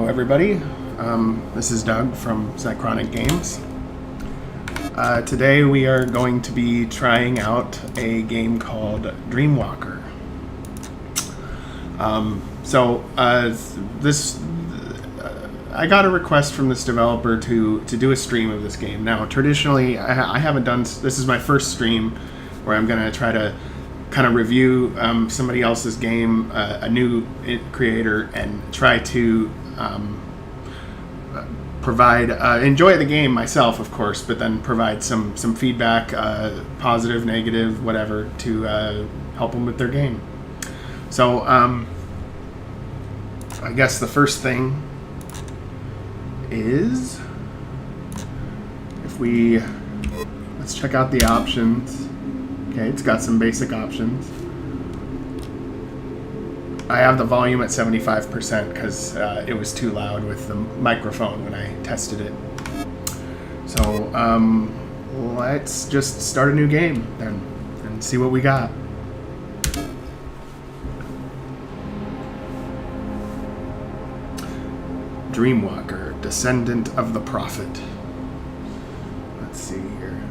Hello everybody, this is Doug from Psychronic Games. Today we are going to be trying out a game called Dreamwalker. I got a request from this developer to do a stream of this game. Now traditionally I haven't done, this is my first stream where I'm going to try to kind of review somebody else's game, a new creator, and try to provide, enjoy the game myself, of course, but then provide some feedback, positive, negative, whatever, to help them with their game. So I guess the first thing is, let's check out the options. Okay, it's got some basic options. I have the volume at 75% because it was too loud with the microphone when I tested it. So let's just start a new game then and see what we got. Dreamwalker, Descendant of the Prophet. Let's see here.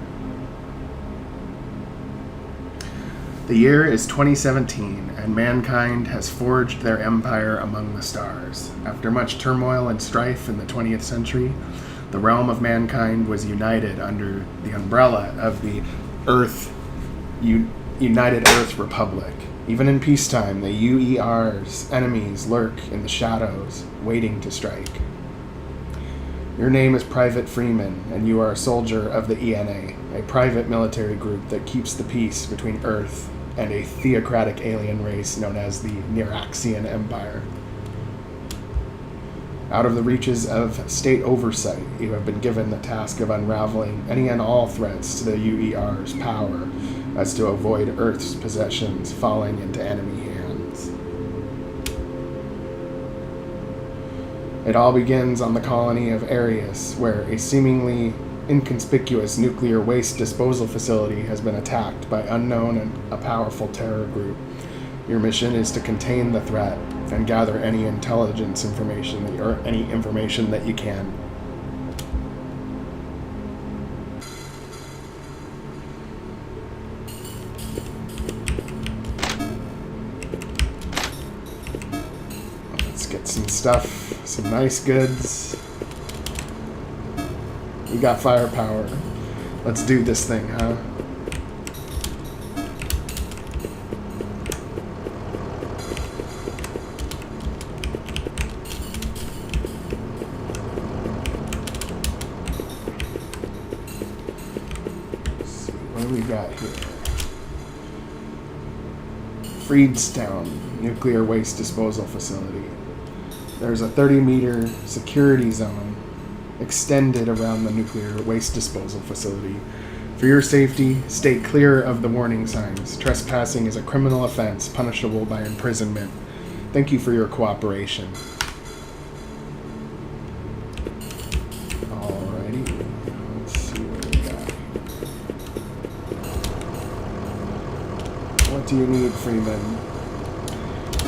The year is 2017, and mankind has forged their empire among the stars. After much turmoil and strife in the 20th century, the realm of mankind was united under the umbrella of the United Earth Republic. Even in peacetime, the UER's enemies lurk in the shadows, waiting to strike. Your name is Private Freeman, and you are a soldier of the ENA, a private military group that keeps the peace between Earth and a theocratic alien race known as the Niraxian Empire. Out of the reaches of state oversight, you have been given the task of unraveling any and all threats to the UER's power, as to avoid Earth's possessions falling into enemy hands. It all begins on the colony of Arius, where a seemingly inconspicuous nuclear waste disposal facility has been attacked by unknown and a powerful terror group. Your mission is to contain the threat and gather any intelligence information or any information that you can. Let's get some stuff, some nice goods. We got firepower. Let's do this thing, huh? Let's see, what do we got here? Freedstown Nuclear Waste Disposal Facility. There's a 30-meter security zone extended around the nuclear waste disposal facility. For your safety, stay clear of the warning signs. Trespassing is a criminal offense punishable by imprisonment. Thank you for your cooperation. Alrighty, let's see what we got here. What do you need, Freeman?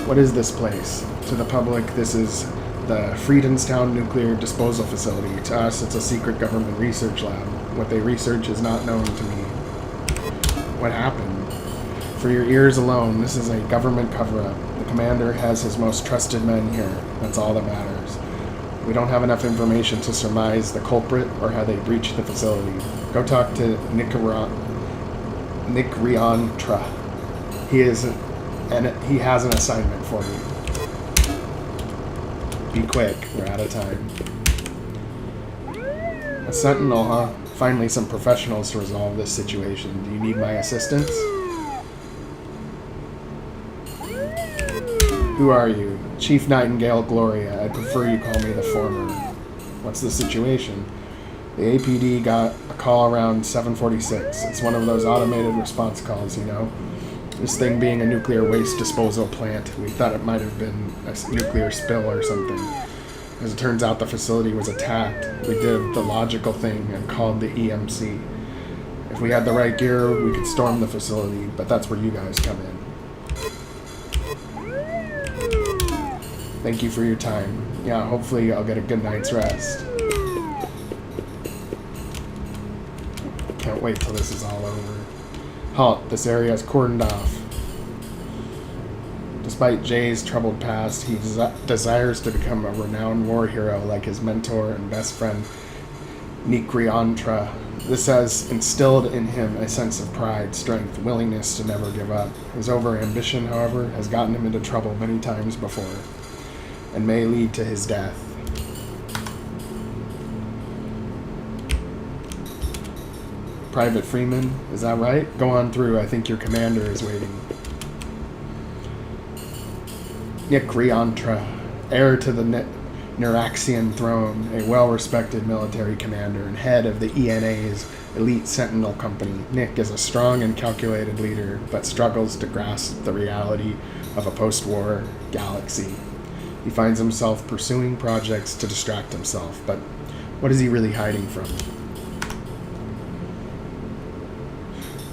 What is this place? To the public, this is the Friedenstown Nuclear Disposal Facility. To us, it's a secret government research lab. What they research is not known to me. What happened? For your ears alone, this is a government cover-up. The commander has his most trusted men here. That's all that matters. We don't have enough information to surmise the culprit or how they breached the facility. Go talk to Niraxian. He has an assignment for you. Be quick, we're out of time. A sentinel, huh? Finally some professionals to resolve this situation. Do you need my assistance? Who are you? Chief Nightingale Gloria. I'd prefer you call me the former. What's the situation? The APD got a call around 7:46. It's one of those automated response calls, you know. This thing being a nuclear waste disposal plant, we thought it might have been a nuclear spill or something. As it turns out, the facility was attacked. We did the logical thing and called the EMC. If we had the right gear, we could storm the facility, but that's where you guys come in. Thank you for your time. Yeah, hopefully I'll get a good night's rest. Can't wait till this is all over. Halt, this area is cordoned off. Despite Jay's troubled past, he desires to become a renowned war hero like his mentor and best friend, Niraxian. This has instilled in him a sense of pride, strength, willingness to never give up. His overambition, however, has gotten him into trouble many times before, and may lead to his death. Private Freeman, is that right? Go on through, I think your commander is waiting. Niraxian, heir to the Niraxian throne, a well-respected military commander and head of the ENA's elite Sentinel Company. Nick is a strong and calculated leader, but struggles to grasp the reality of a post-war galaxy. He finds himself pursuing projects to distract himself, but what is he really hiding from?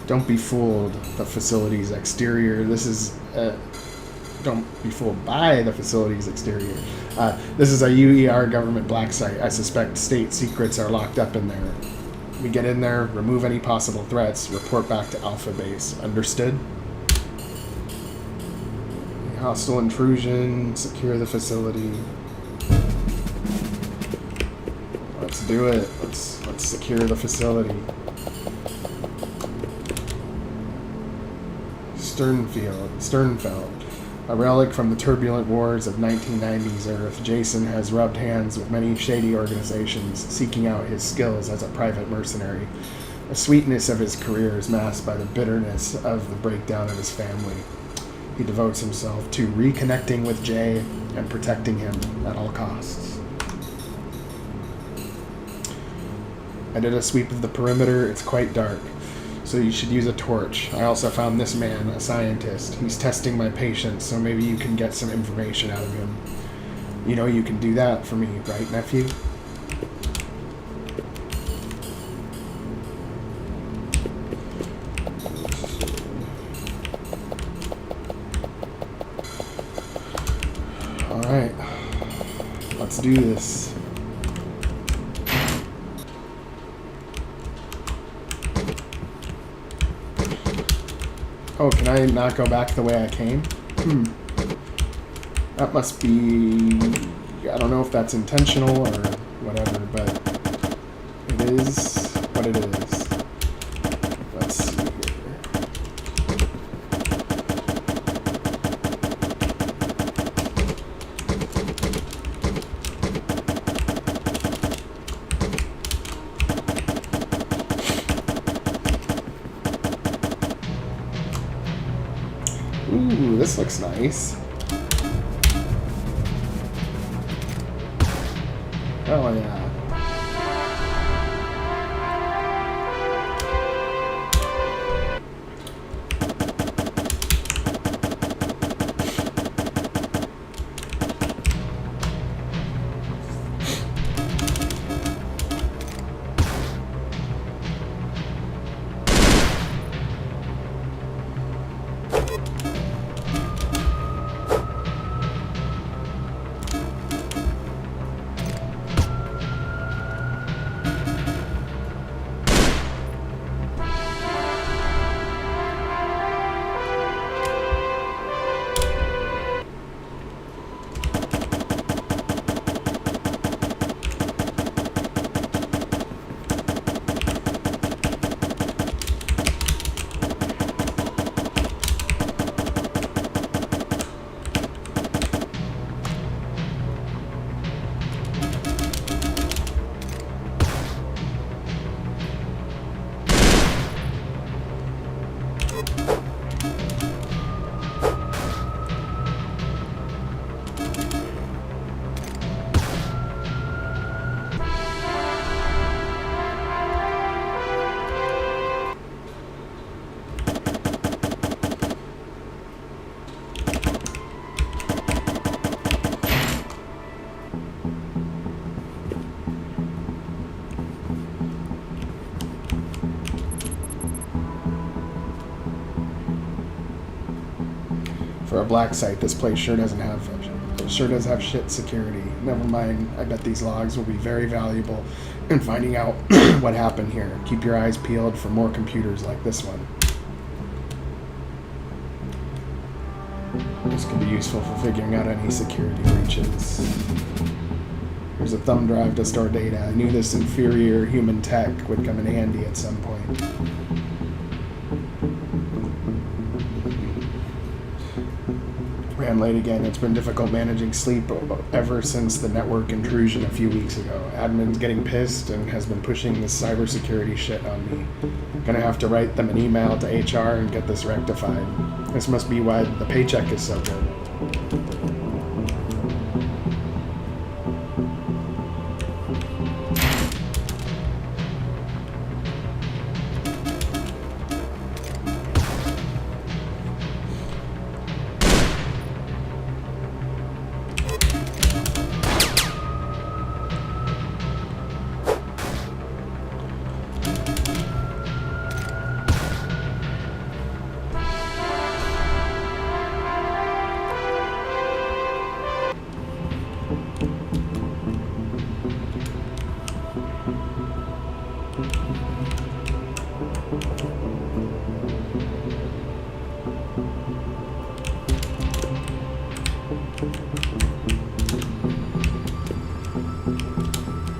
Don't be fooled. The facility's exterior. Don't be fooled by the facility's exterior. This is a UER government black site. I suspect state secrets are locked up in there. We get in there, remove any possible threats, report back to Alpha Base. Understood? Hostile intrusion, secure the facility. Let's do it. Let's secure the facility. Sternfeld. A relic from the turbulent wars of 1990s Earth, Jason has rubbed hands with many shady organizations, seeking out his skills as a private mercenary. The sweetness of his career is masked by the bitterness of the breakdown of his family. He devotes himself to reconnecting with Jay and protecting him at all costs. I did a sweep of the perimeter. It's quite dark, so you should use a torch. I also found this man, a scientist. He's testing my patience, so maybe you can get some information out of him. You know you can do that for me, right, nephew? Alright. Let's do this. Oh, can I not go back the way I came? That must be... I don't know if that's intentional or whatever, but it is what it is. Let's see here. Ooh, this looks nice. Oh yeah. For a black site, this place sure doesn't have sure does have shit security. Never mind, I bet these logs will be very valuable in finding out what happened here. Keep your eyes peeled for more computers like this one. This could be useful for figuring out any security breaches. Here's a thumb drive to store data. I knew this inferior human tech would come in handy at some point. Ran late again. It's been difficult managing sleep ever since the network intrusion a few weeks ago. Admin's getting pissed and has been pushing this cybersecurity shit on me. Gonna have to write them an email to HR and get this rectified. This must be why the paycheck is so good.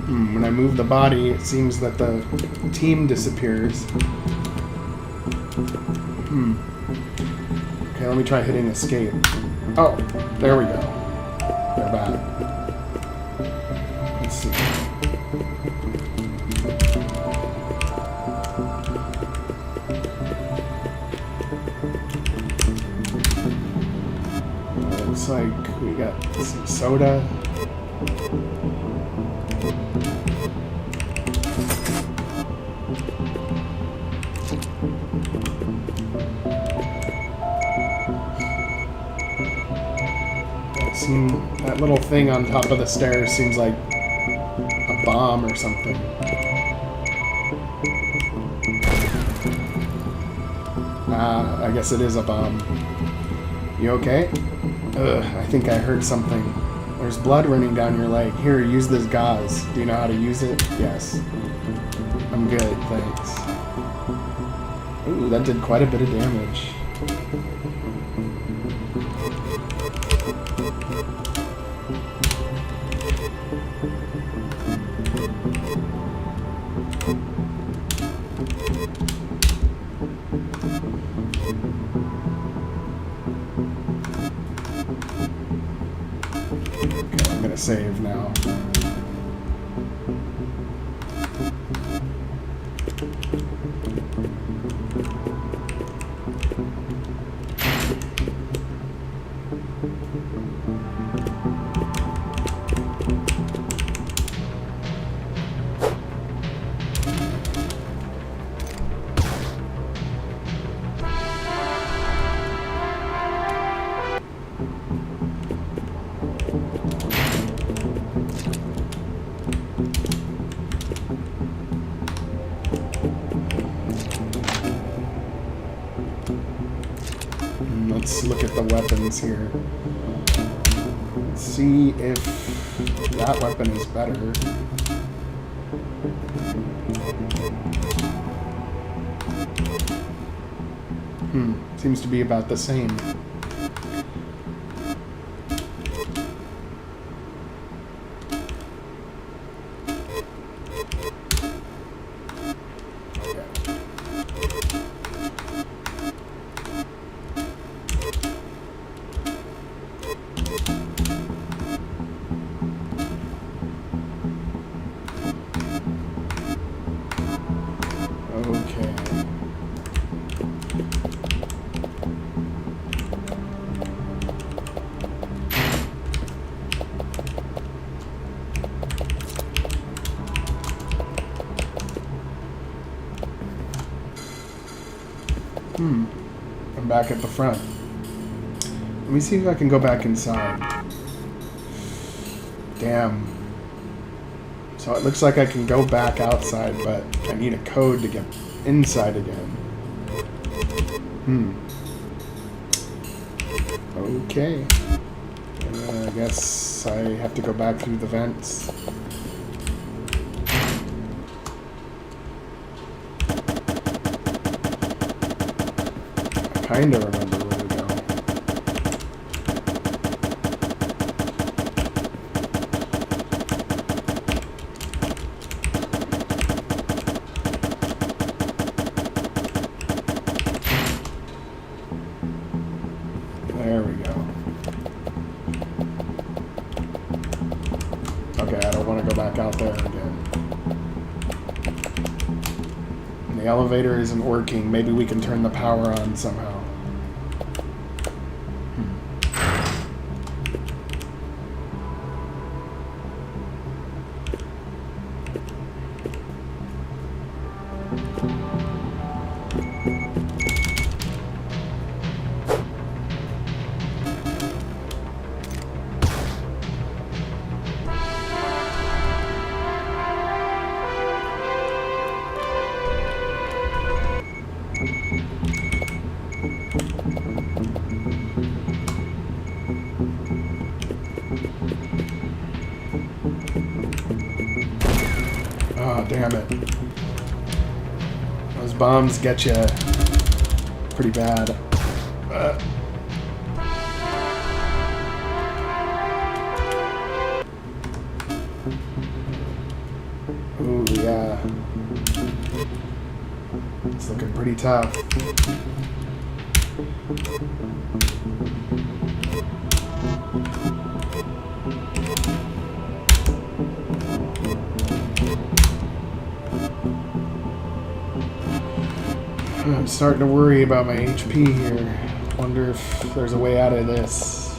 When I move the body, it seems that the team disappears. Okay, let me try hitting escape. Oh, there we go. They're back. Let's see. Looks like we got some soda. That little thing on top of the stairs seems like a bomb or something. I guess it is a bomb. You okay? Ugh, I think I heard something. There's blood running down your leg. Here, use this gauze. Do you know how to use it? Yes. I'm good, thanks. Ooh, that did quite a bit of damage. Save now. Let's look at the weapons here. Let's see if that weapon is better. Seems to be about the same. I'm back at the front. Let me see if I can go back inside. Damn. So it looks like I can go back outside, but I need a code to get inside again. Okay. I guess I have to go back through the vents. I kind of remember where to go. There we go. Okay, I don't want to go back out there again. And the elevator isn't working. Maybe we can turn the power on somehow. Oh, damn it. Those bombs get you pretty bad. Ooh, yeah. It's looking pretty tough. I'm starting to worry about my HP here. Wonder if there's a way out of this.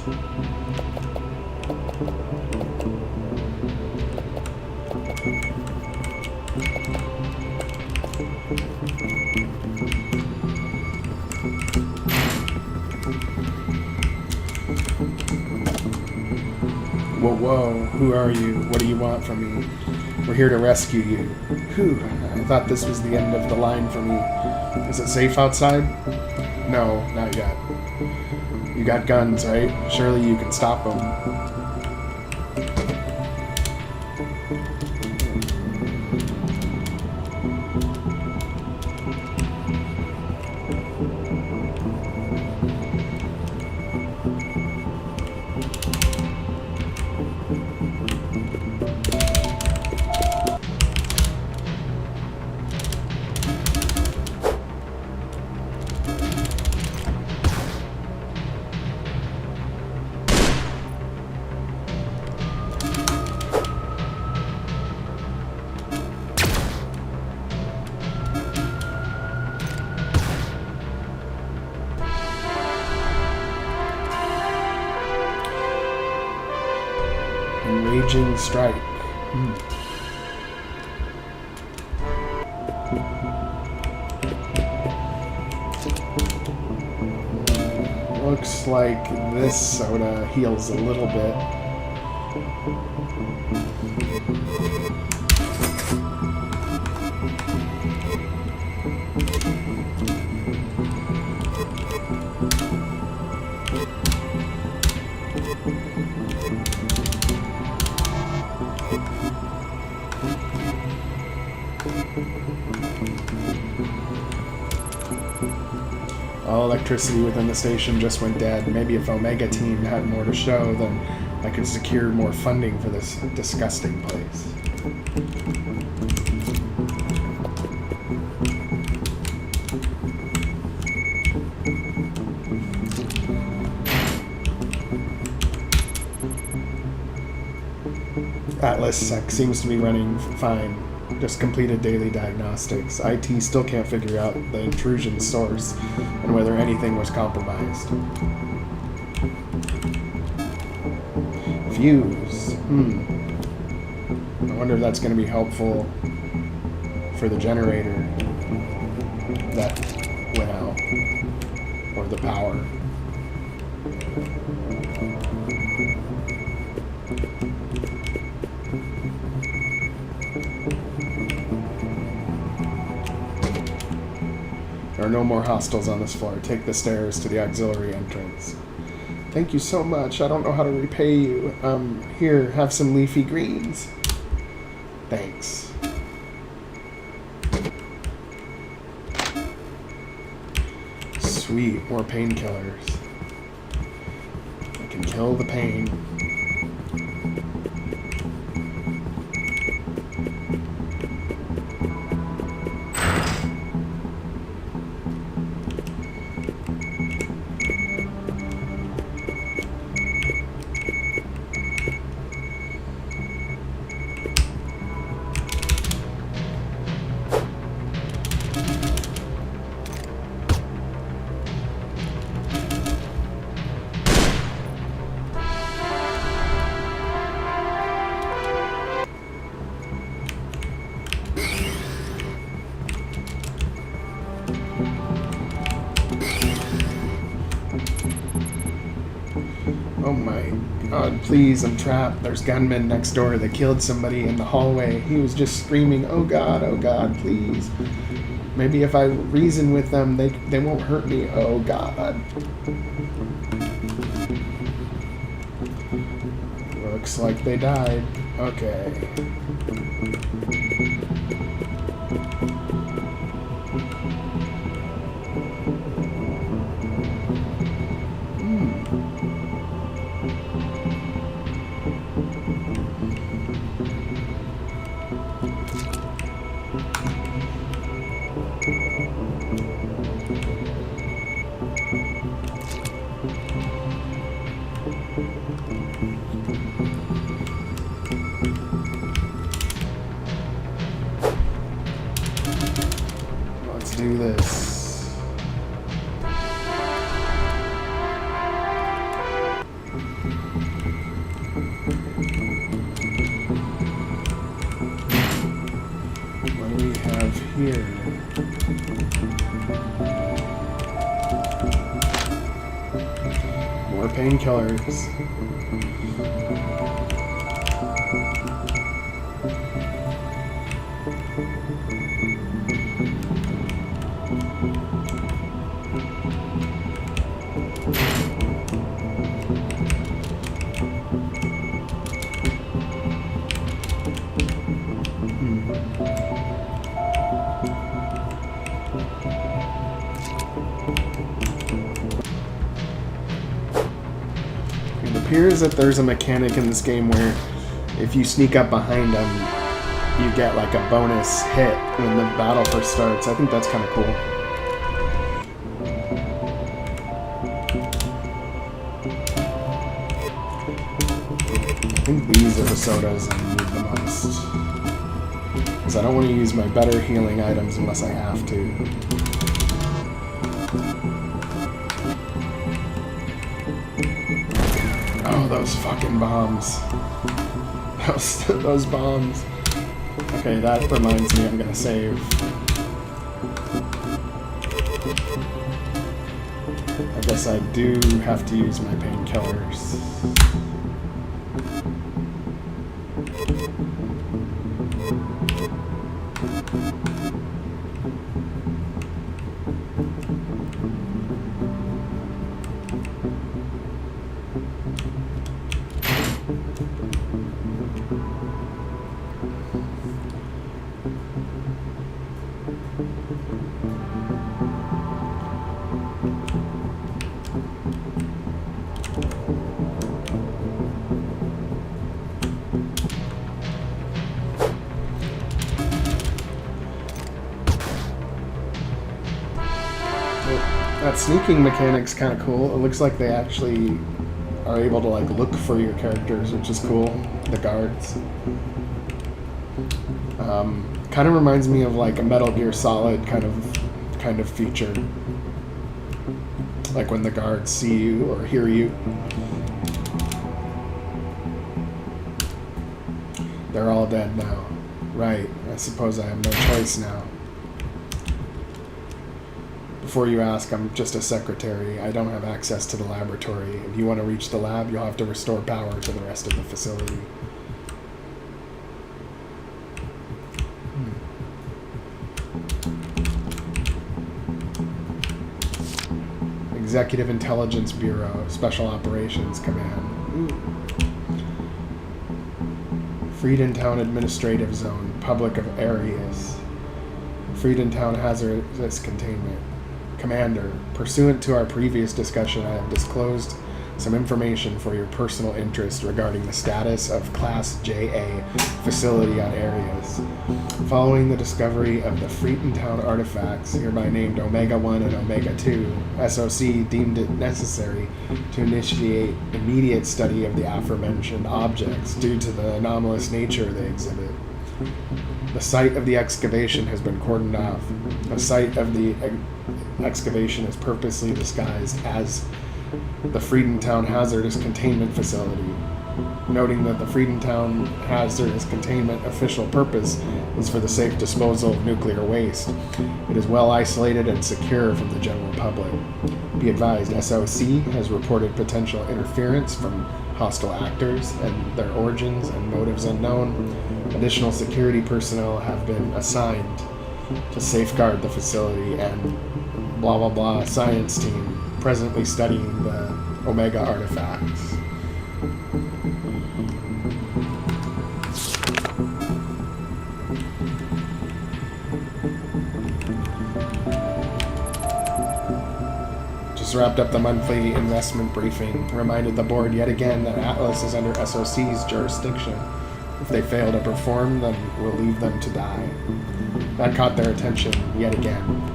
Whoa, whoa, who are you? What do you want from me? We're here to rescue you. Whew, I thought this was the end of the line for me. Is it safe outside? No, not yet. You got guns, right? Surely you can stop them. Enraging strike. Looks like this soda heals a little bit. All electricity within the station just went dead. Maybe if Omega Team had more to show, then I could secure more funding for this disgusting place. Atlas Sec seems to be running fine. Just completed daily diagnostics. IT still can't figure out the intrusion source and whether anything was compromised. Fuse. I wonder if that's going to be helpful for the generator that went out. Or the power. There are no more hostiles on this floor. Take the stairs to the auxiliary entrance. Thank you so much. I don't know how to repay you. Here, have some leafy greens. Thanks. Sweet, more painkillers. I can kill the pain. Oh my god, please, I'm trapped. There's gunmen next door. They killed somebody in the hallway. He was just screaming, oh god, please. Maybe if I reason with them, they won't hurt me. Oh god. Looks like they died. Okay. Let's do this. What do we have here? More painkillers. It appears that there's a mechanic in this game where if you sneak up behind them, you get like a bonus hit when the battle first starts. I think that's kind of cool. I think these are the sodas I need the most. Because I don't want to use my better healing items unless I have to. Oh, those fucking bombs. Those bombs. Okay, that reminds me I'm gonna save. I guess I do have to use my painkillers. That sneaking mechanic's kind of cool. It looks like they actually are able to like look for your characters, which is cool. The guards. Kind of reminds me of like a Metal Gear Solid kind of feature. Like when the guards see you or hear you. They're all dead now. Right. I suppose I have no choice now. Before you ask, I'm just a secretary. I don't have access to the laboratory. If you want to reach the lab, you'll have to restore power to the rest of the facility. Executive Intelligence Bureau, Special Operations Command. Friedentown Administrative Zone, Public of Areas. Friedentown Hazardous Containment. Commander, pursuant to our previous discussion, I have disclosed some information for your personal interest regarding the status of Class JA facility on Areas. Following the discovery of the Friedentown artifacts, hereby named Omega-1 and Omega-2, SOC deemed it necessary to initiate immediate study of the aforementioned objects due to the anomalous nature they exhibit. The site of the excavation has been cordoned off. The site of the excavation is purposely disguised as the Friedentown Hazardous Containment Facility, noting that the Friedentown Hazardous Containment official purpose is for the safe disposal of nuclear waste. It is well isolated and secure from the general public. Be advised, SOC has reported potential interference from hostile actors and their origins and motives unknown. Additional security personnel have been assigned to safeguard the facility, and blah blah blah science team presently studying the Omega artifacts. Just wrapped up the monthly investment briefing. Reminded the board yet again that Atlas is under SOC's jurisdiction. If they fail to perform, then we'll leave them to die. That caught their attention yet again.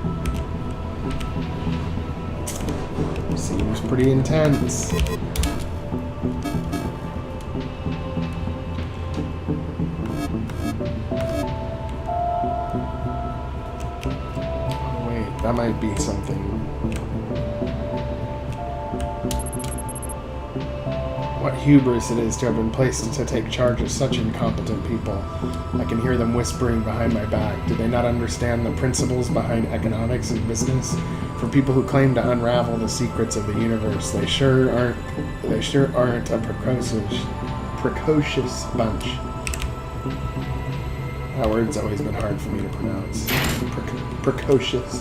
Seems pretty intense. Oh, wait, that might be something. What hubris it is to have been placed to take charge of such incompetent people. I can hear them whispering behind my back. Do they not understand the principles behind economics and business? For people who claim to unravel the secrets of the universe, they sure aren't a precocious bunch. That word's always been hard for me to pronounce. Precocious.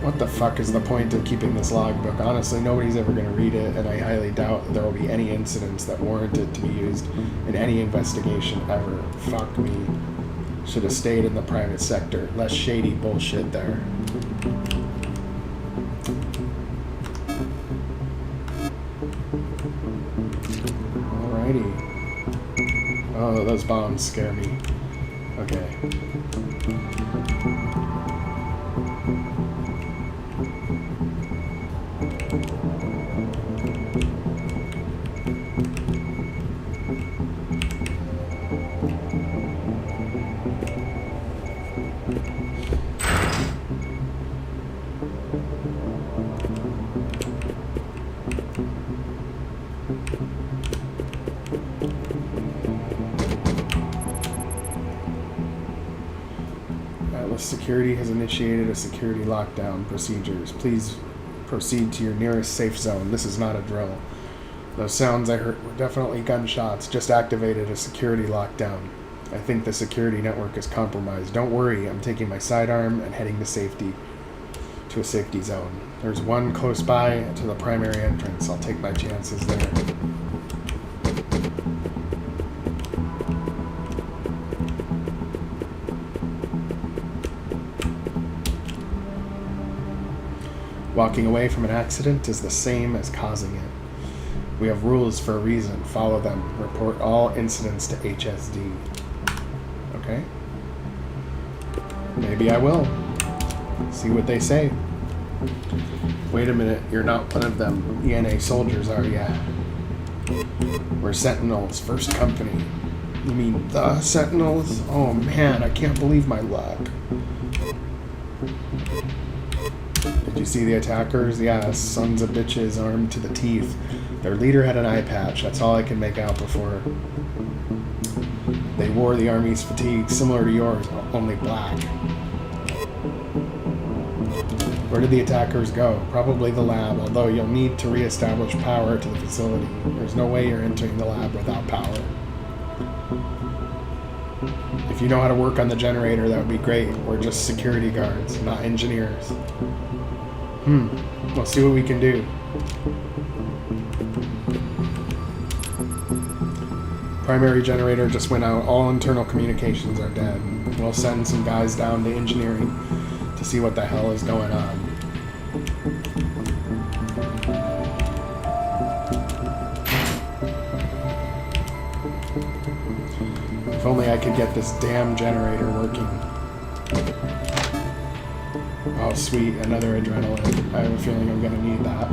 What the fuck is the point of keeping this logbook? Honestly, nobody's ever going to read it, and I highly doubt there will be any incidents that warrant it to be used in any investigation ever. Fuck me. Should have stayed in the private sector. Less shady bullshit there. Alrighty. Oh, those bombs scare me. Okay. Security has initiated a security lockdown procedures. Please proceed to your nearest safe zone. This is not a drill. Those sounds I heard were definitely gunshots. Just activated a security lockdown. I think the security network is compromised. Don't worry, I'm taking my sidearm and heading to a safety zone. There's one close by to the primary entrance. I'll take my chances there. Walking away from an accident is the same as causing it. We have rules for a reason. Follow them. Report all incidents to HSD. Okay? Maybe I will. See what they say. Wait a minute, you're not one of them ENA soldiers, are ya? We're Sentinels, first company. You mean the Sentinels? Oh man, I can't believe my luck. Did you see the attackers? Yeah, sons of bitches armed to the teeth. Their leader had an eye patch. That's all I can make out before. They wore the army's fatigue, similar to yours, only black. Where did the attackers go? Probably the lab, although you'll need to re-establish power to the facility. There's no way you're entering the lab without power. If you know how to work on the generator, that would be great. We're just security guards, not engineers. We'll see what we can do. Primary generator just went out. All internal communications are dead. We'll send some guys down to engineering to see what the hell is going on. If only I could get this damn generator working. Oh, sweet. Another adrenaline. I have a feeling I'm going to need that.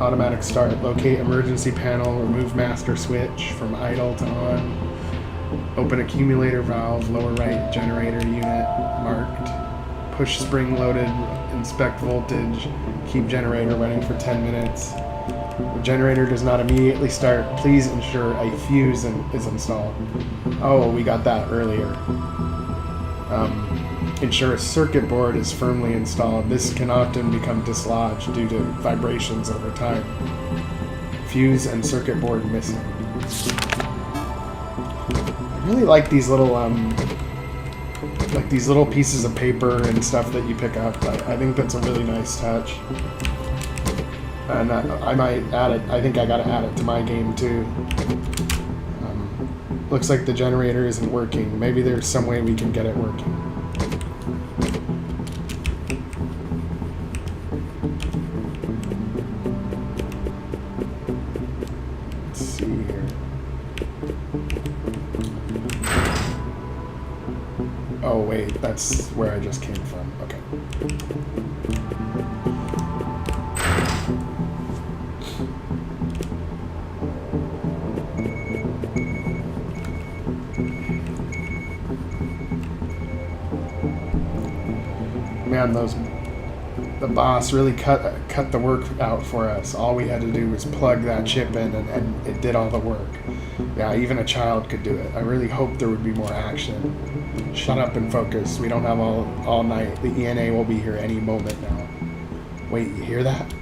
Automatic start. Locate emergency panel. Remove master switch from idle to on. Open accumulator valve. Lower right generator unit marked. Push spring loaded. Inspect voltage. Keep generator running for 10 minutes. The generator does not immediately start. Please ensure a fuse is installed. Oh, we got that earlier. Ensure a circuit board is firmly installed. This can often become dislodged due to vibrations over time. Fuse and circuit board missing. I really like these little pieces of paper and stuff that you pick up. I think that's a really nice touch. And I might add it. I think I gotta add it to my game too. Looks like the generator isn't working. Maybe there's some way we can get it working. Let's see here. Oh wait, that's where I just came from. Okay. Man, the boss really cut the work out for us. All we had to do was plug that chip in and it did all the work. Yeah, even a child could do it. I really hoped there would be more action. Shut up and focus. We don't have all night. The ENA will be here any moment now. Wait, you hear that?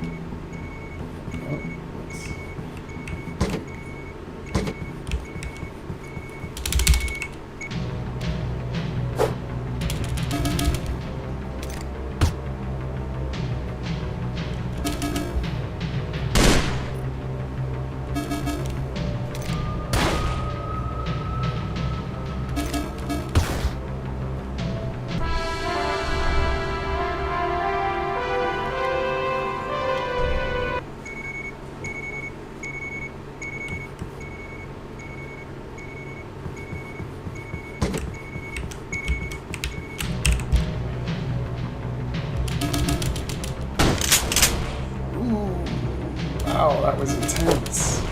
Wow, that was intense.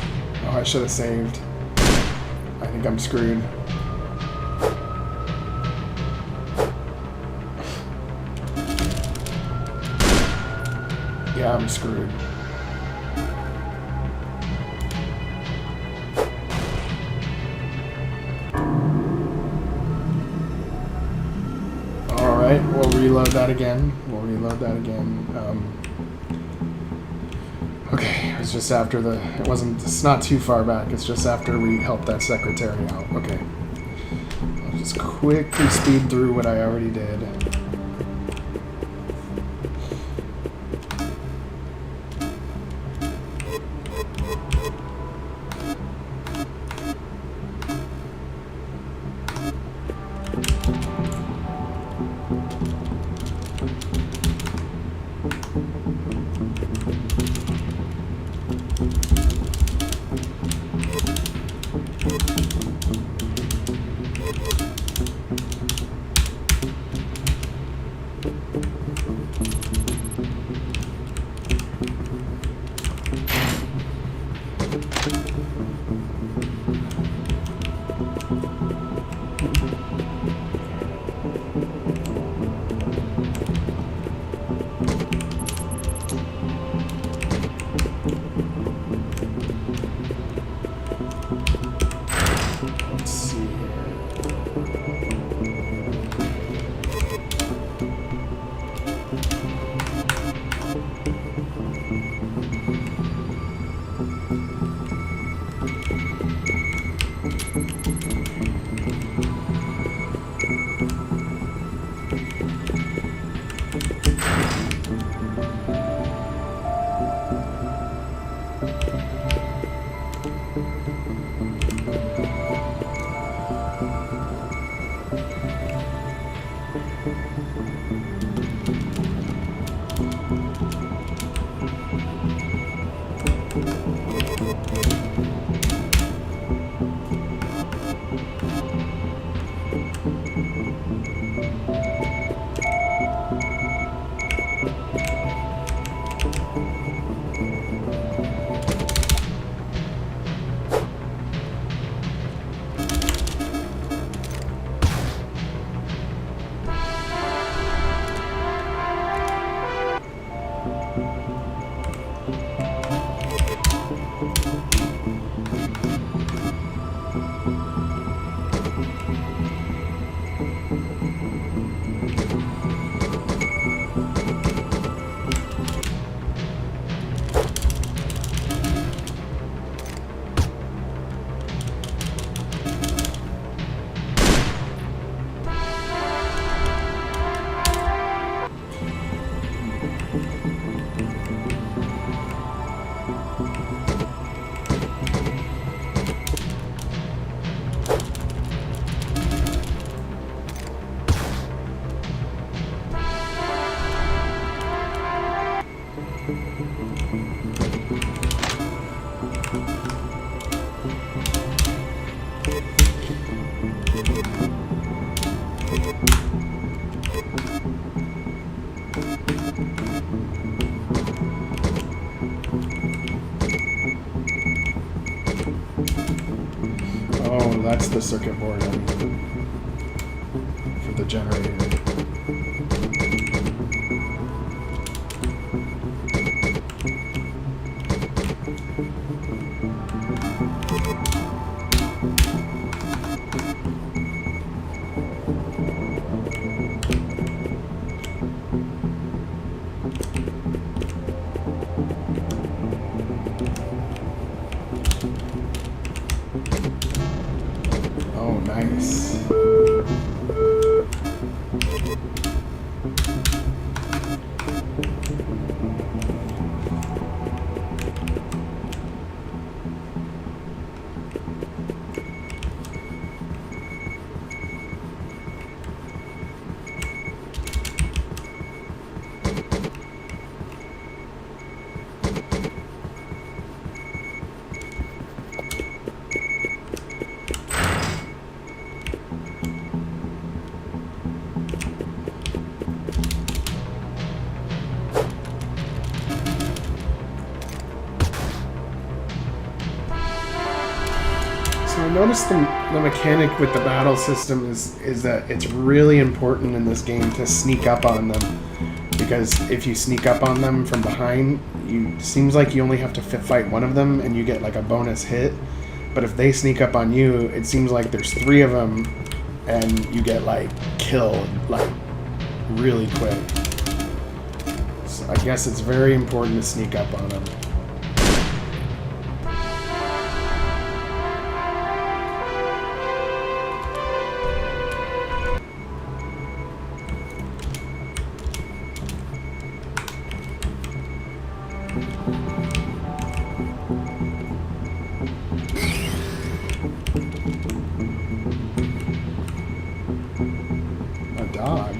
Oh, I should have saved. I think I'm screwed. Yeah, I'm screwed. Alright, we'll reload that again. Okay, it was just after it's not too far back, it's just after we helped that secretary out. Okay. I'll just quickly speed through what I already did. Oh, that's the circuit board I mean, for the generator. Oh, nice. I noticed the mechanic with the battle system is that it's really important in this game to sneak up on them, because if you sneak up on them from behind, seems like you only have to fight one of them and you get like a bonus hit. But if they sneak up on you, it seems like there's 3 of them and you get like killed like really quick. So I guess it's very important to sneak up on them. Dog.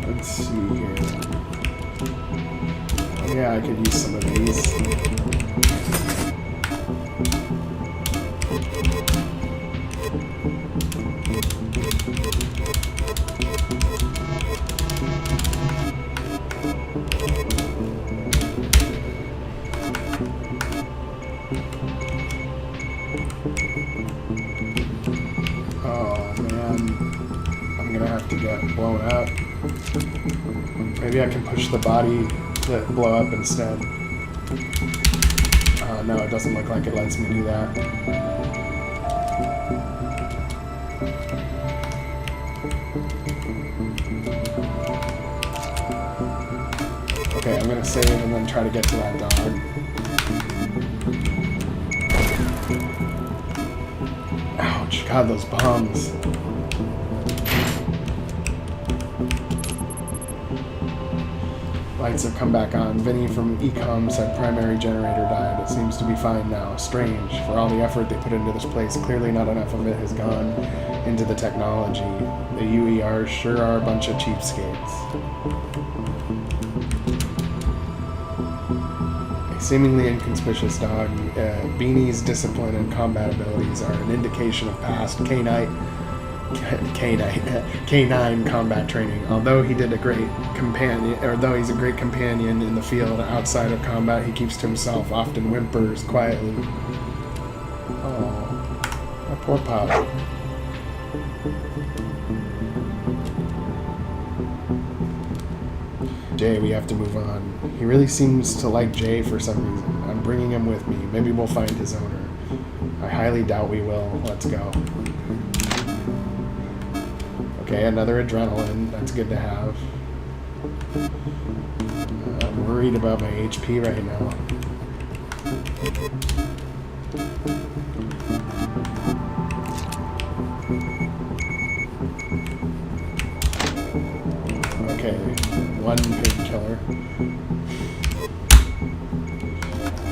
Let's see here. Yeah, I could use some of these. Oh man. gonna have to get blown up. Maybe I can push the body to blow up instead. No, it doesn't look like it lets me do that. Okay, I'm gonna save and then try to get to that dog. Ouch, God, those bombs. Lights have come back on. Vinny from Ecom said primary generator died. It seems to be fine now. Strange. For all the effort they put into this place, clearly not enough of it has gone into the technology. The UERs sure are a bunch of cheapskates. A seemingly inconspicuous dog, Beanie's discipline and combat abilities are an indication of past K9 combat training. Although he's a great companion in the field, outside of combat he keeps to himself, often whimpers quietly. Oh, my poor pop. Jay, we have to move on. He really seems to like Jay for some reason. I'm bringing him with me. Maybe we'll find his owner. I highly doubt we will. Let's go. Okay, another adrenaline. That's good to have. I'm worried about my HP right now. Okay, one painkiller.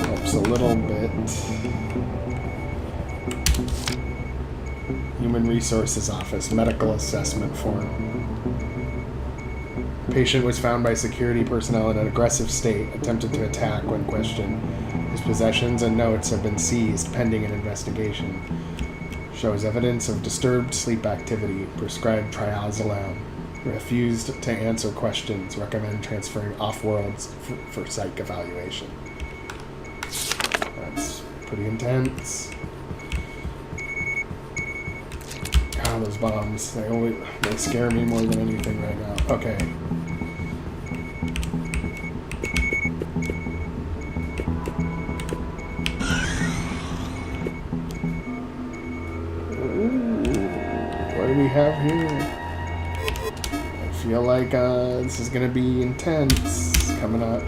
Helps a little bit. Human Resources Office, medical assessment form. Patient was found by security personnel in an aggressive state, attempted to attack when questioned. His possessions and notes have been seized pending an investigation. Shows evidence of disturbed sleep activity, prescribed triazolone. Refused to answer questions, recommend transferring off-worlds for psych evaluation. That's pretty intense. God, those bombs, they scare me more than anything right now. Okay. Ooh, what do we have here? I feel like this is gonna be intense coming up.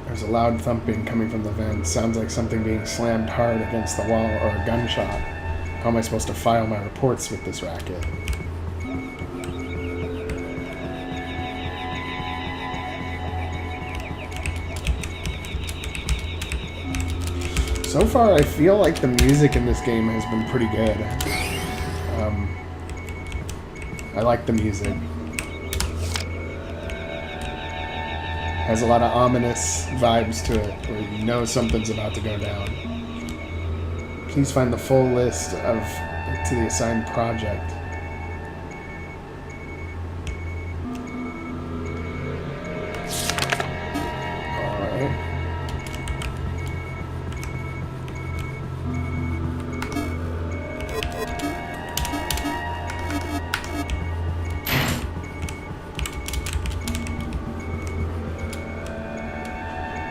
There's a loud thumping coming from the vent. Sounds like something being slammed hard against the wall or a gunshot. How am I supposed to file my reports with this racket? So far, I feel like the music in this game has been pretty good. I like the music. Has a lot of ominous vibes to it, where you know something's about to go down. Please find the full list to the assigned project. Alright.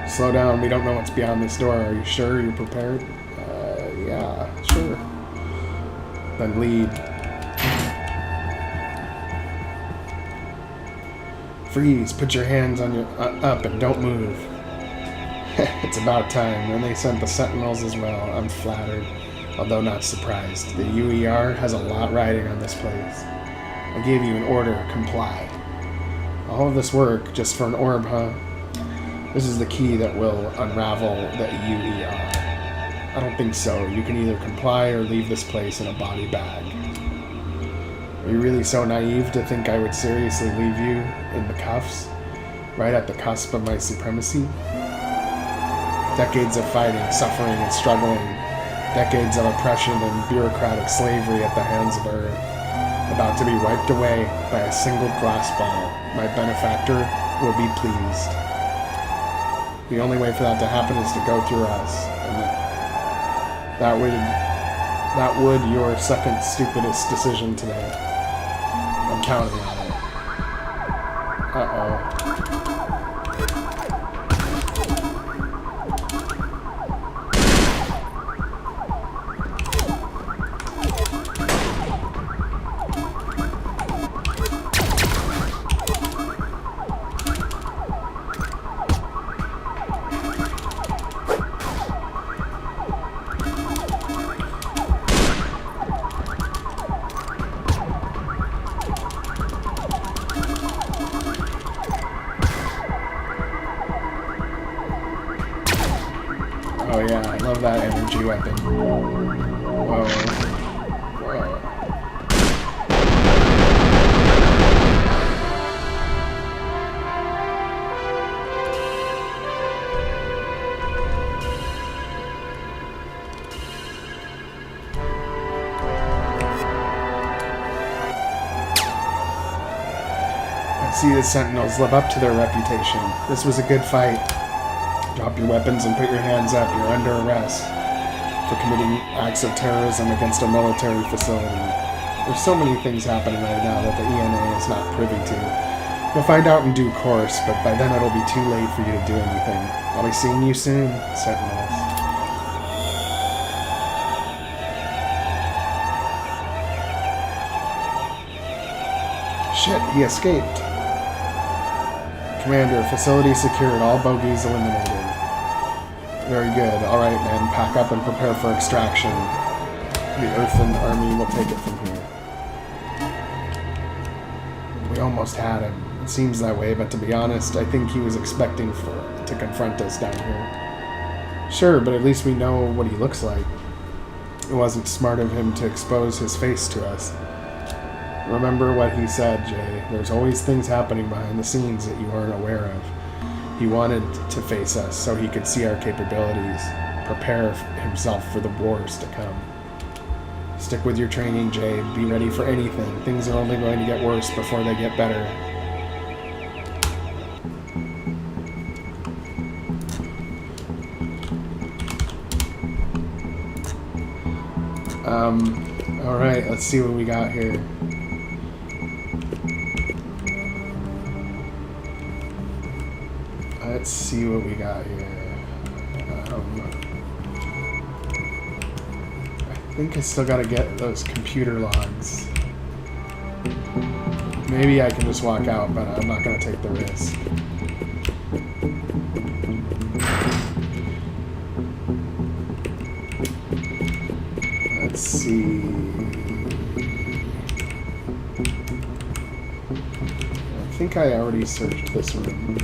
Slow down, we don't know what's beyond this door. Are you sure you're prepared? Yeah, sure. Then lead. Freeze, put your hands on your up and don't move. It's about time. And they sent the sentinels as well. I'm flattered, although not surprised. The UER has a lot riding on this place. I gave you an order, comply. All of this work just for an orb, huh? This is the key that will unravel the UER. I don't think so. You can either comply or leave this place in a body bag. Are you really so naive to think I would seriously leave you in the cuffs? Right at the cusp of my supremacy? Decades of fighting, suffering, and struggling. Decades of oppression and bureaucratic slavery at the hands of Earth. A about to be wiped away by a single glass ball. My benefactor will be pleased. The only way for that to happen is to go through us. And that would your second stupidest decision today. I'm counting on it. Uh-oh. Oh yeah, I love that energy weapon. Whoa. Whoa. I see the Sentinels live up to their reputation. This was a good fight. Drop your weapons and put your hands up. You're under arrest for committing acts of terrorism against a military facility. There's so many things happening right now that the ENA is not privy to. You'll find out in due course, but by then it'll be too late for you to do anything. I'll be seeing you soon, Sentinels. Shit, he escaped. Commander, facility secured, all bogies eliminated. Very good. Alright, man, pack up and prepare for extraction. The Earthen army will take it from here. We almost had him. It seems that way, but to be honest, I think he was expecting to confront us down here. Sure, but at least we know what he looks like. It wasn't smart of him to expose his face to us. Remember what he said, Jay. There's always things happening behind the scenes that you aren't aware of. He wanted to face us so he could see our capabilities, prepare himself for the wars to come. Stick with your training, Jay. Be ready for anything. Things are only going to get worse before they get better. Alright, let's see what we got here. Let's see what we got here. I think I still gotta get those computer logs. Maybe I can just walk out, but I'm not gonna take the risk. Let's see. I think I already searched this room.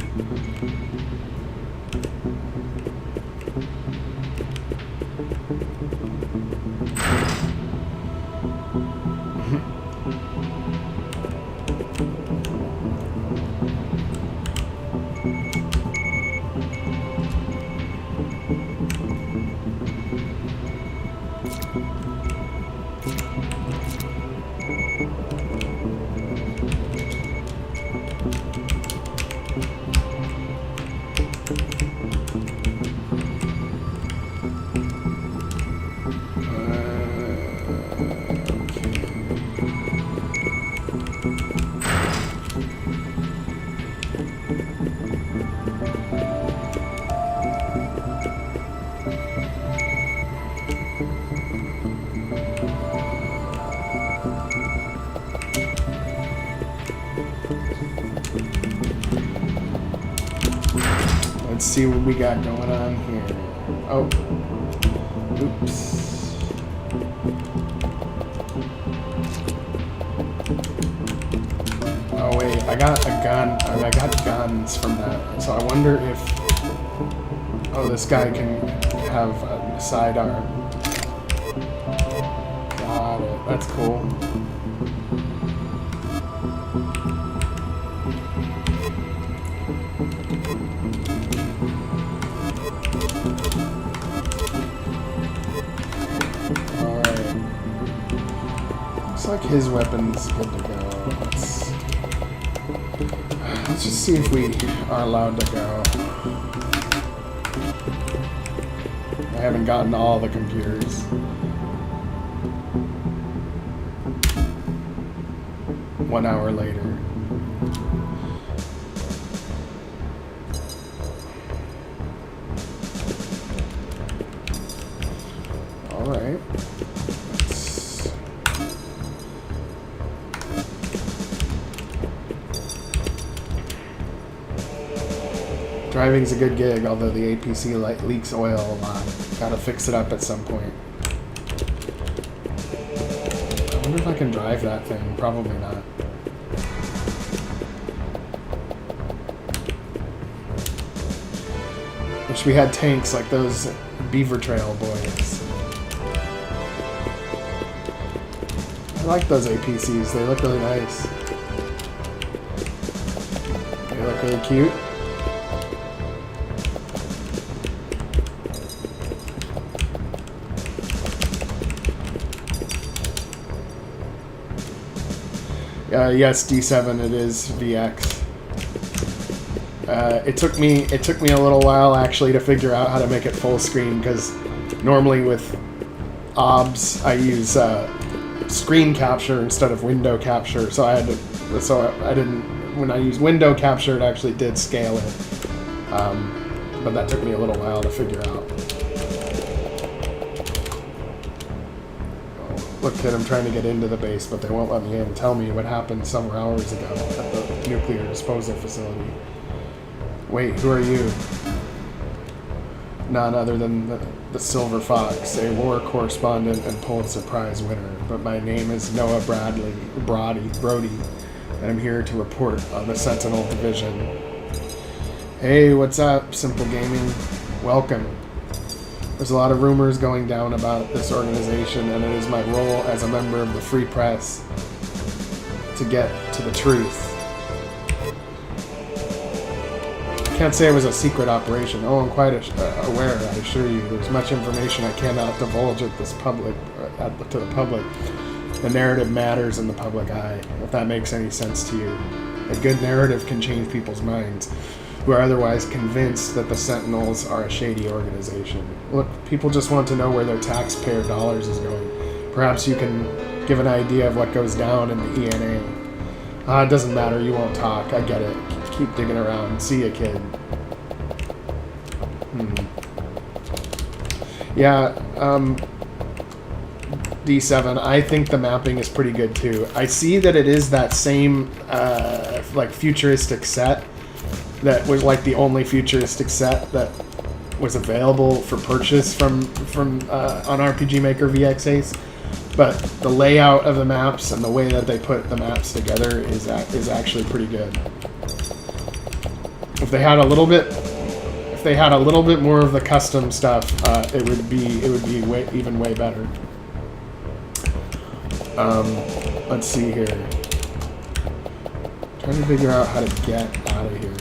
Let's see what we got going on here. Oh. Oops. Oh wait, I got a gun. I got guns from that. So I wonder if... Oh, this guy can have a sidearm. Got it. That's cool. Looks like his weapon's good to go. Let's just see if we are allowed to go. I haven't gotten to all the computers. One hour later. Alright. Driving's a good gig, although the APC leaks oil a lot. Gotta fix it up at some point. I wonder if I can drive that thing. Probably not. Wish we had tanks like those Beaver Trail boys. I like those APCs. They look really nice. They look really cute. Yes, D7. It is VX. It took me a little while actually to figure out how to make it full screen, because normally with OBS I use screen capture instead of window capture. So I didn't. When I used window capture, it actually did scale it, but that took me a little while to figure out. Look, kid, I'm trying to get into the base, but they won't let me in. Tell me what happened several hours ago at the nuclear disposal facility. Wait, who are you? None other than the Silver Fox, a war correspondent and Pulitzer Prize winner. But my name is Noah Brody, and I'm here to report on the Sentinel Division. Hey, what's up, Simple Gaming? Welcome. There's a lot of rumors going down about this organization, and it is my role as a member of the Free Press to get to the truth. I can't say it was a secret operation. Oh, I'm quite aware, I assure you. There's much information I cannot divulge to the public. The narrative matters in the public eye, if that makes any sense to you. A good narrative can change people's minds, who are otherwise convinced that the Sentinels are a shady organization. Look, people just want to know where their taxpayer dollars is going. Perhaps you can give an idea of what goes down in the ENA. It doesn't matter, you won't talk, I get it. Keep digging around. See ya, kid. Yeah, D7, I think the mapping is pretty good too. I see that it is that same, like, futuristic set that was like the only futuristic set that was available for purchase from on RPG Maker VX Ace, but the layout of the maps and the way that they put the maps together is actually pretty good. If they had a little bit more of the custom stuff, it would be way better. Let's see here. Trying to figure out how to get out of here.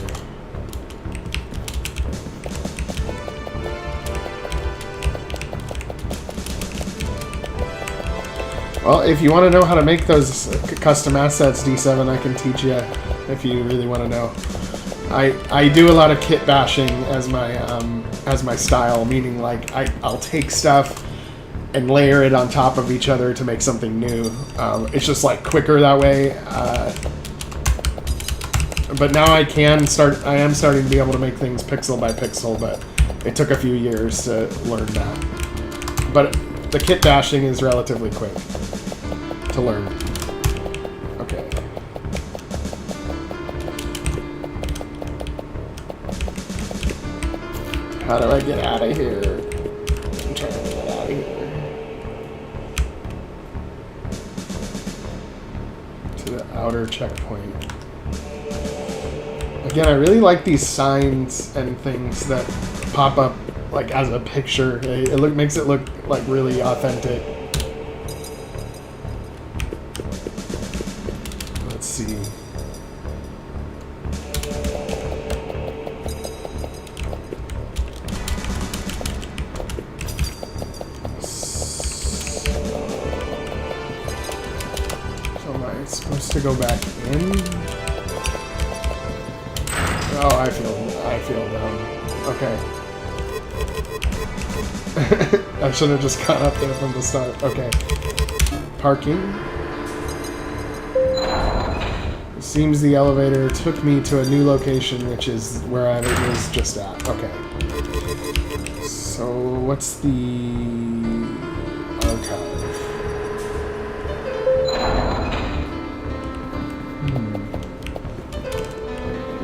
Well, if you want to know how to make those custom assets, D7, I can teach you if you really want to know. I do a lot of kit bashing as my style, meaning like I'll take stuff and layer it on top of each other to make something new. It's just like quicker that way. But now I am starting to be able to make things pixel by pixel, but it took a few years to learn that. But the kit bashing is relatively quick to learn. Okay. How do I get out of here? I'm trying to get out of here. To the outer checkpoint. Again, I really like these signs and things that pop up like as a picture. It makes it look like really authentic. Let's see. go back in. Oh, I feel dumb. Okay. I should have just got up there from the start. Okay. Parking. It seems the elevator took me to a new location, which is where I was just at. Okay. So, what's the archive?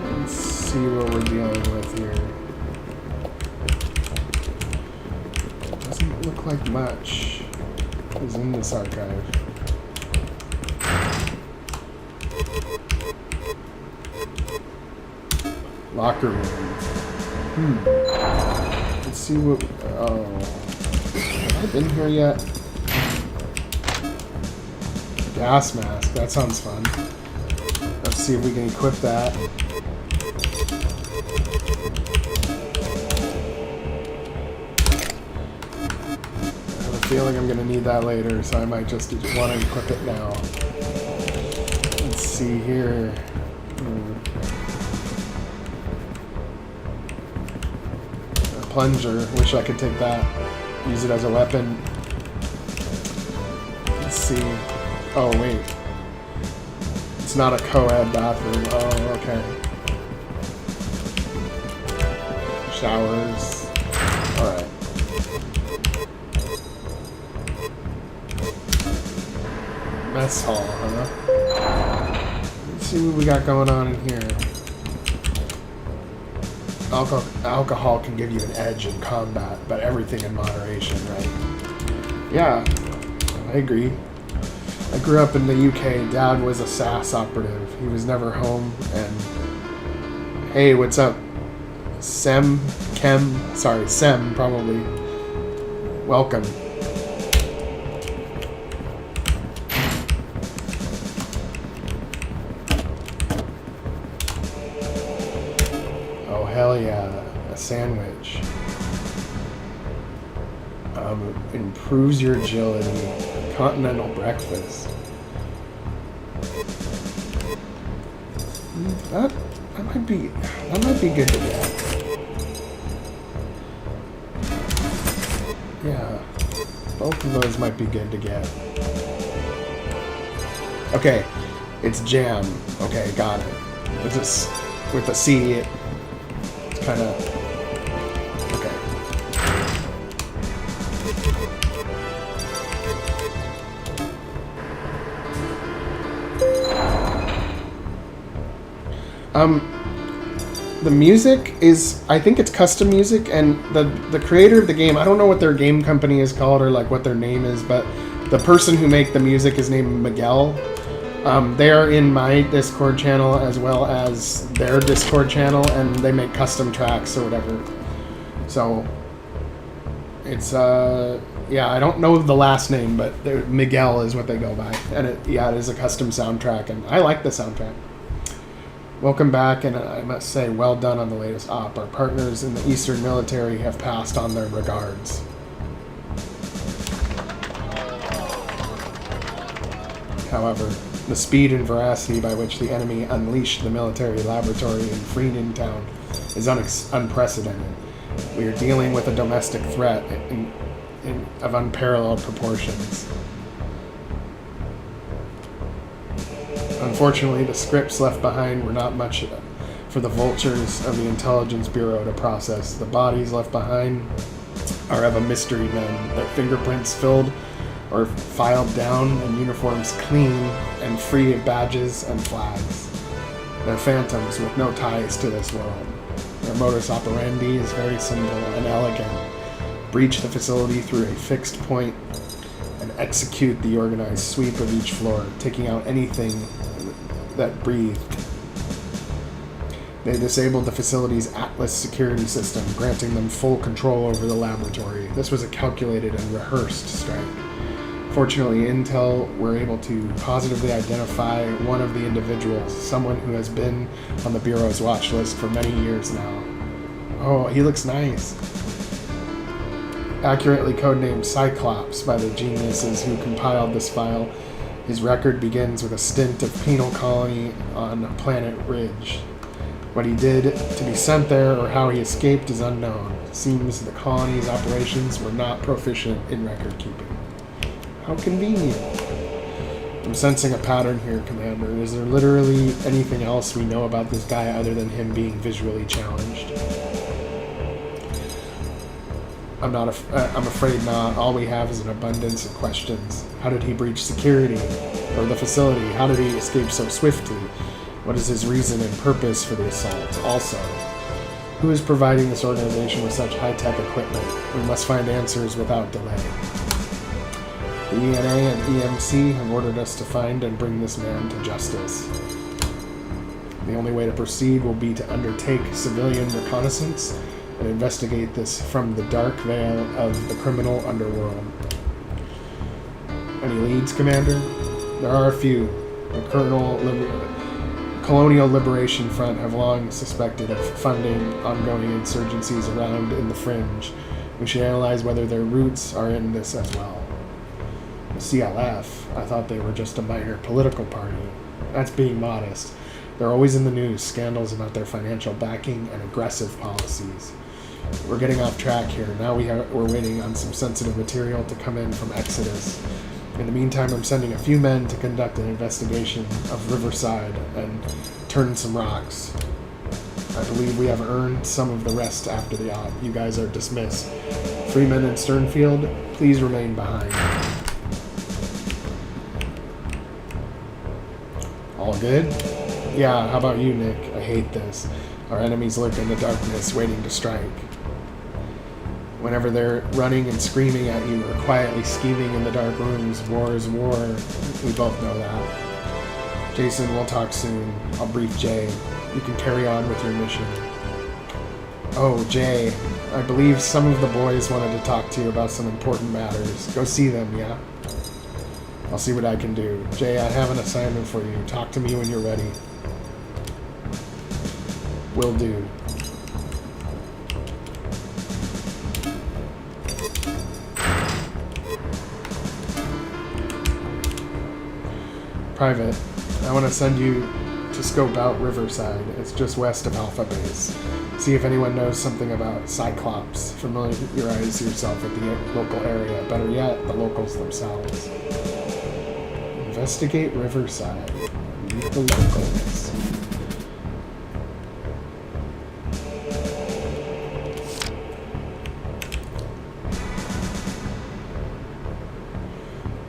Let's see what we're dealing with here. Doesn't look like much is in this archive. Locker room. Let's see what... Oh. Have I been here yet? Gas mask. That sounds fun. Let's see if we can equip that. I have a feeling I'm going to need that later, so I might just want to equip it now. Let's see here. Plunger. Wish I could take that. Use it as a weapon. Let's see. Oh, wait. It's not a co-ed bathroom. Oh, okay. Showers. Alright. Mess hall, huh? Let's see what we got going on in here. Alcohol can give you an edge in combat, but everything in moderation, right? Yeah, I agree. I grew up in the UK. Dad was a SAS operative. He was never home, and... Hey, what's up? Sem, probably. Welcome. Hell yeah, a sandwich. Improves your agility. Continental breakfast. That might be good to get. Yeah, both of those might be good to get. Okay, it's jam. Okay, got it. It's just with the C. Kind of okay. The music is, I think it's custom music, and the creator of the game, I don't know what their game company is called or like what their name is, but the person who made the music is named Miguel. They are in my Discord channel as well as their Discord channel, and they make custom tracks or whatever. So, it's, yeah, I don't know the last name, but Miguel is what they go by. And it is a custom soundtrack, and I like the soundtrack. Welcome back, and I must say, well done on the latest op. Our partners in the Eastern military have passed on their regards. However, the speed and veracity by which the enemy unleashed the military laboratory in Freenin Town is unprecedented. We are dealing with a domestic threat of unparalleled proportions. Unfortunately, the scripts left behind were not much for the vultures of the Intelligence Bureau to process. The bodies left behind are of a mystery men, their fingerprints filled or filed down, and uniforms clean and free of badges and flags. They're phantoms with no ties to this world. Their modus operandi is very simple and elegant. Breach the facility through a fixed point and execute the organized sweep of each floor, taking out anything that breathed. They disabled the facility's Atlas security system, granting them full control over the laboratory. This was a calculated and rehearsed strike. Fortunately, Intel were able to positively identify one of the individuals, someone who has been on the Bureau's watch list for many years now. Oh, he looks nice. Accurately codenamed Cyclops by the geniuses who compiled this file, His record begins with a stint of penal colony on Planet Ridge. What he did to be sent there or how he escaped is unknown. It seems the colony's operations were not proficient in record keeping. How convenient. I'm sensing a pattern here, Commander. Is there literally anything else we know about this guy other than him being visually challenged? I'm afraid not. All we have is an abundance of questions. How did he breach security? Or the facility? How did he escape so swiftly? What is his reason and purpose for the assault? Also, who is providing this organization with such high-tech equipment? We must find answers without delay. The ENA and EMC have ordered us to find and bring this man to justice. The only way to proceed will be to undertake civilian reconnaissance and investigate this from the dark veil of the criminal underworld. Any leads, Commander? There are a few. The Colonial Liberation Front have long suspected of funding ongoing insurgencies around in the fringe. We should analyze whether their roots are in this as well. The CLF, I thought they were just a minor political party. That's being modest. They're always in the news, scandals about their financial backing and aggressive policies. We're getting off track here. Now we're waiting on some sensitive material to come in from Exodus. In the meantime, I'm sending a few men to conduct an investigation of Riverside and turn some rocks. I believe we have earned some of the rest after the op. You guys are dismissed. Freeman and Sternfield, please remain behind. All good? Yeah, how about you, Nick? I hate this. Our enemies lurk in the darkness, waiting to strike. Whenever they're running and screaming at you or quietly scheming in the dark rooms, war is war. We both know that. Jason, we'll talk soon. I'll brief Jay. You can carry on with your mission. Oh, Jay. I believe some of the boys wanted to talk to you about some important matters. Go see them, yeah? I'll see what I can do. Jay, I have an assignment for you. Talk to me when you're ready. Will do. Private, I want to send you to scope out Riverside. It's just west of Alpha Base. See if anyone knows something about Cyclops. Familiarize yourself with the local area. Better yet, the locals themselves. Investigate Riverside. Meet the locals.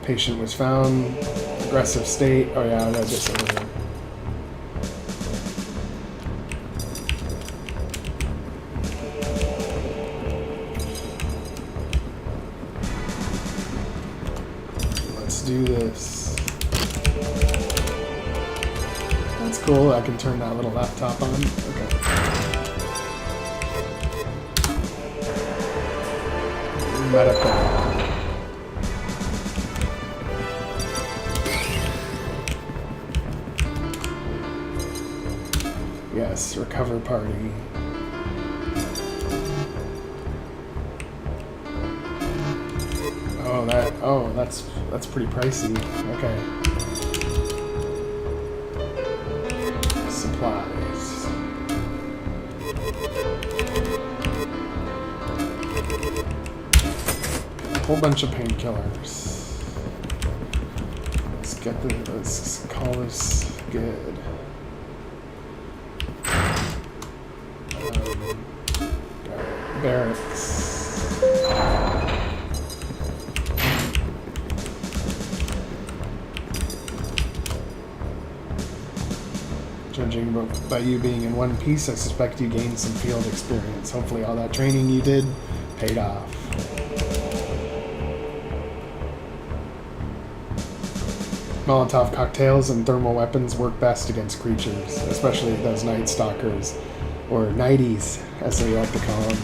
Patient was found. Aggressive state. Oh yeah, I read this earlier. Let's do this. That's cool. I can turn that little laptop on. Okay. Medical. Yes, recover party. Oh, that's pretty pricey. Okay. Supplies. A whole bunch of painkillers. Let's call this good. Barracks. Judging by you being in one piece, I suspect you gained some field experience. Hopefully all that training you did paid off. Molotov cocktails and thermal weapons work best against creatures, especially those Night Stalkers, or Nighties, as we like to call them.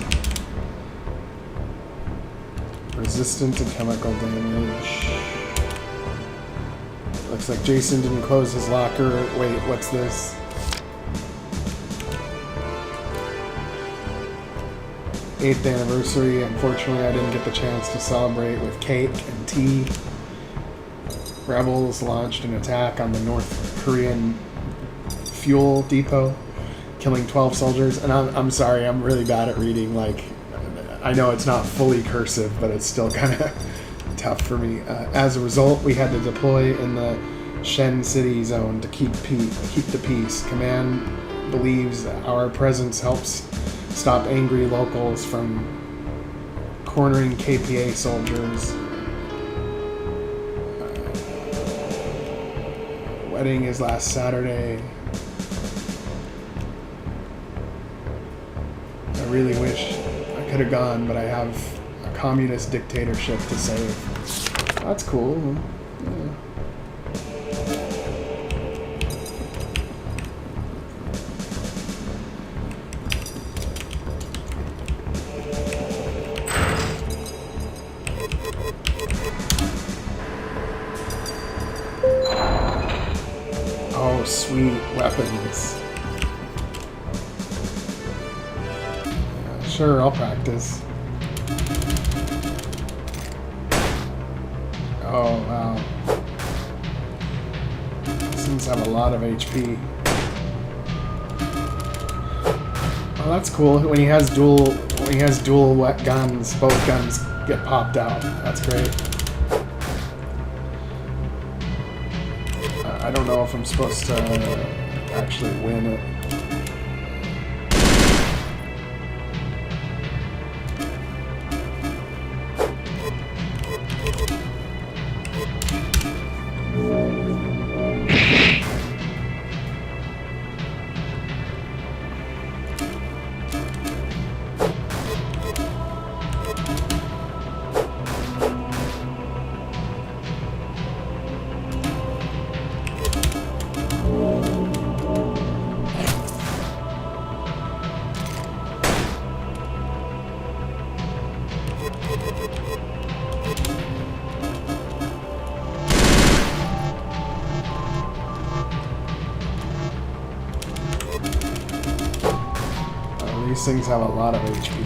Resistant to chemical damage. Looks like Jason didn't close his locker. Wait, what's this? Eighth anniversary. Unfortunately, I didn't get the chance to celebrate with cake and tea. rebels launched an attack on the North Korean fuel depot, killing 12 soldiers. And I'm sorry, I'm really bad at reading. Like, I know it's not fully cursive, but it's still kind of tough for me. As a result, we had to deploy in the Shen City zone to keep the peace. Command believes our presence helps stop angry locals from cornering KPA soldiers. Wedding is last Saturday. I really wish I could have gone, but I have a communist dictatorship to save. That's cool. Yeah. Oh, sweet weapons. Yeah, sure, I'll practice. Oh, wow. Seems to have a lot of HP. Oh, that's cool. When he has dual guns, both guns get popped out. That's great. I don't know if I'm supposed to actually win it. These things have a lot of HP.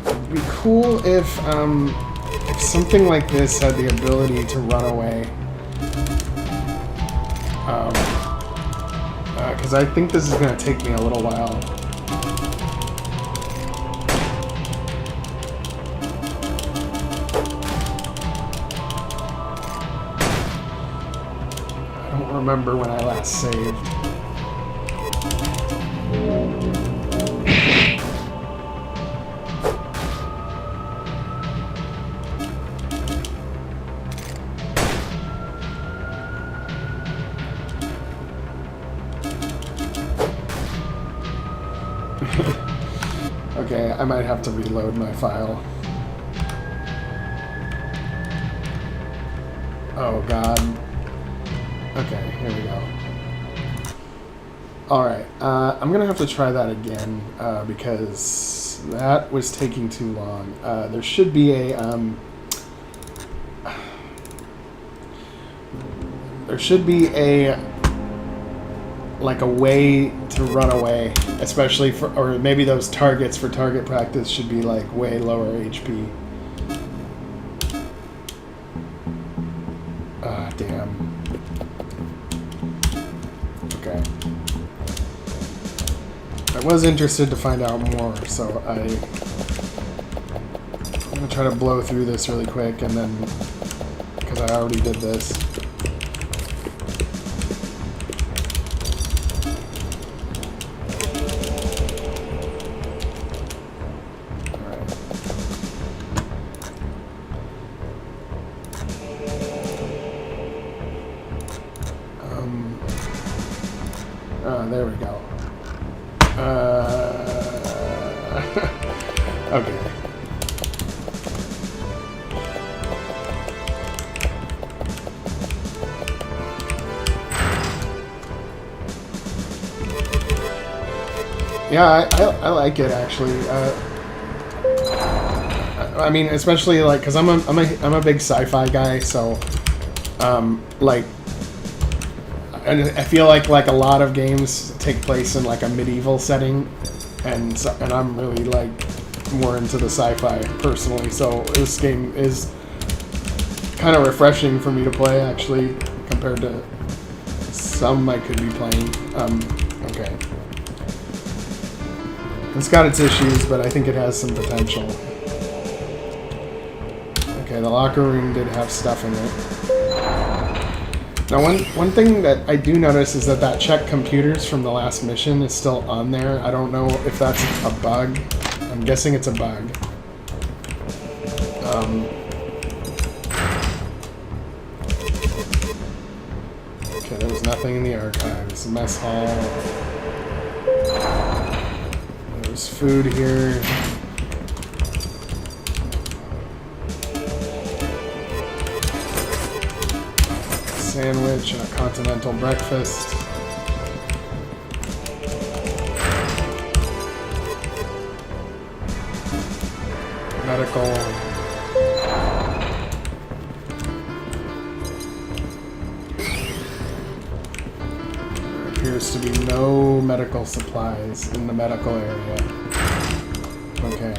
It'd be cool if something like this had the ability to run away. Because I think this is going to take me a little while. Remember when I last saved. Okay, I might have to reload my file. Oh god. Okay, here we go. Alright, I'm gonna have to try that again, because that was taking too long. There should be a, like a way to run away, especially for, or maybe those targets for target practice should be like way lower HP. Ah, damn. Okay. I was interested to find out more, so I'm gonna try to blow through this really quick, and then, because I already did this. There we go. Okay. Yeah, I like it actually. I mean, especially like, cause I'm a big sci-fi guy, so like. And I feel like a lot of games take place in like a medieval setting, and I'm really like more into the sci-fi personally. So this game is kind of refreshing for me to play actually compared to some I could be playing. Okay. It's got its issues, but I think it has some potential. Okay, the locker room did have stuff in it. Now, one thing that I do notice is that check computers from the last mission is still on there. I don't know if that's a bug. I'm guessing it's a bug. Okay, there was nothing in the archives. Mess hall. There's food here. Sandwich and a continental breakfast. Medical. There appears to be no medical supplies in the medical area. Okay.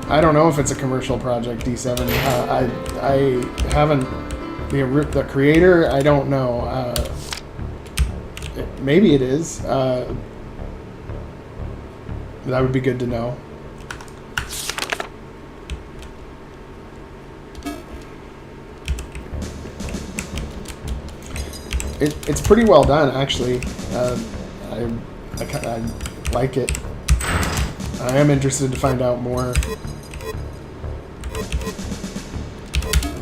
I don't know if it's a commercial project, D7. I haven't... The creator, I don't know. Maybe it is. That would be good to know. It's pretty well done, actually. I like it. I am interested to find out more.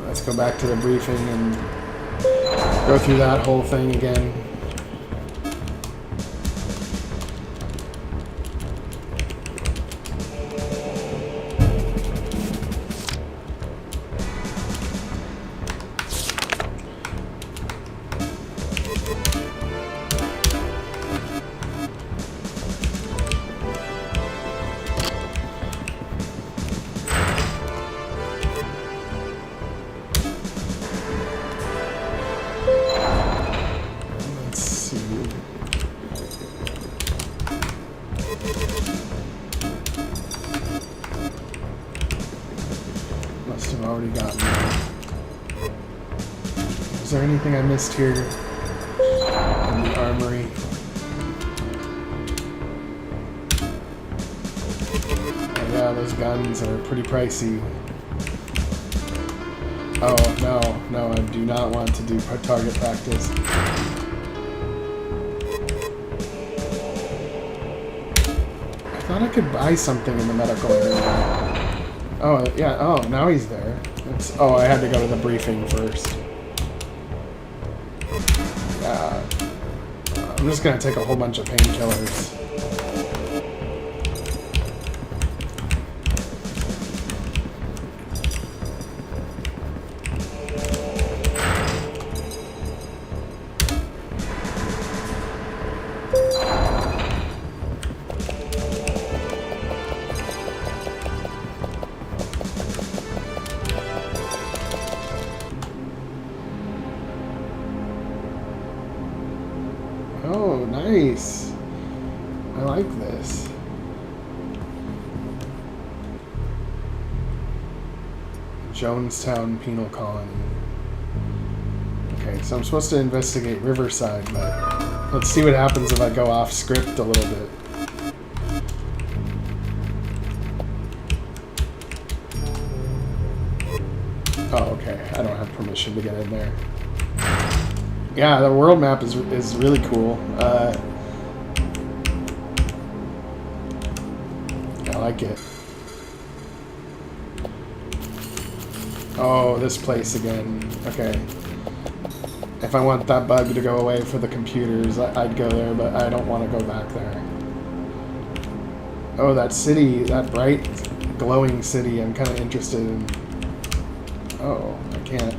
Let's go back to the briefing and go through that whole thing again. Is there anything I missed here in the armory? Oh yeah, those guns are pretty pricey. Oh, no, I do not want to do target practice. I thought I could buy something in the medical area. Oh, yeah, oh, now he's there. Oh, I had to go to the briefing first. I'm just gonna take a whole bunch of painkillers. Oh, nice. I like this. Jonestown Penal Colony. Okay, so I'm supposed to investigate Riverside, but let's see what happens if I go off script a little bit. Oh, okay. I don't have permission to get in there. Yeah, the world map is really cool. I like it. Oh, this place again. Okay. If I want that bug to go away for the computers, I'd go there, but I don't want to go back there. Oh, that city, that bright, glowing city, I'm kind of interested in. Oh, I can't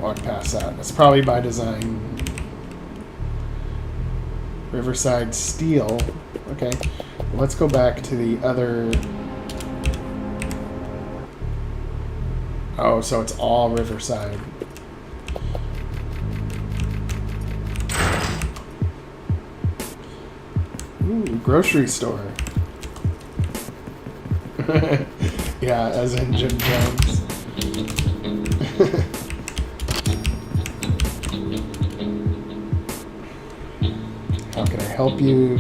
walk past that. That's probably by design. Riverside Steel. Okay. Let's go back to the other... Oh, so it's all Riverside. Grocery store. Yeah, as in Jim Jones. How can I help you?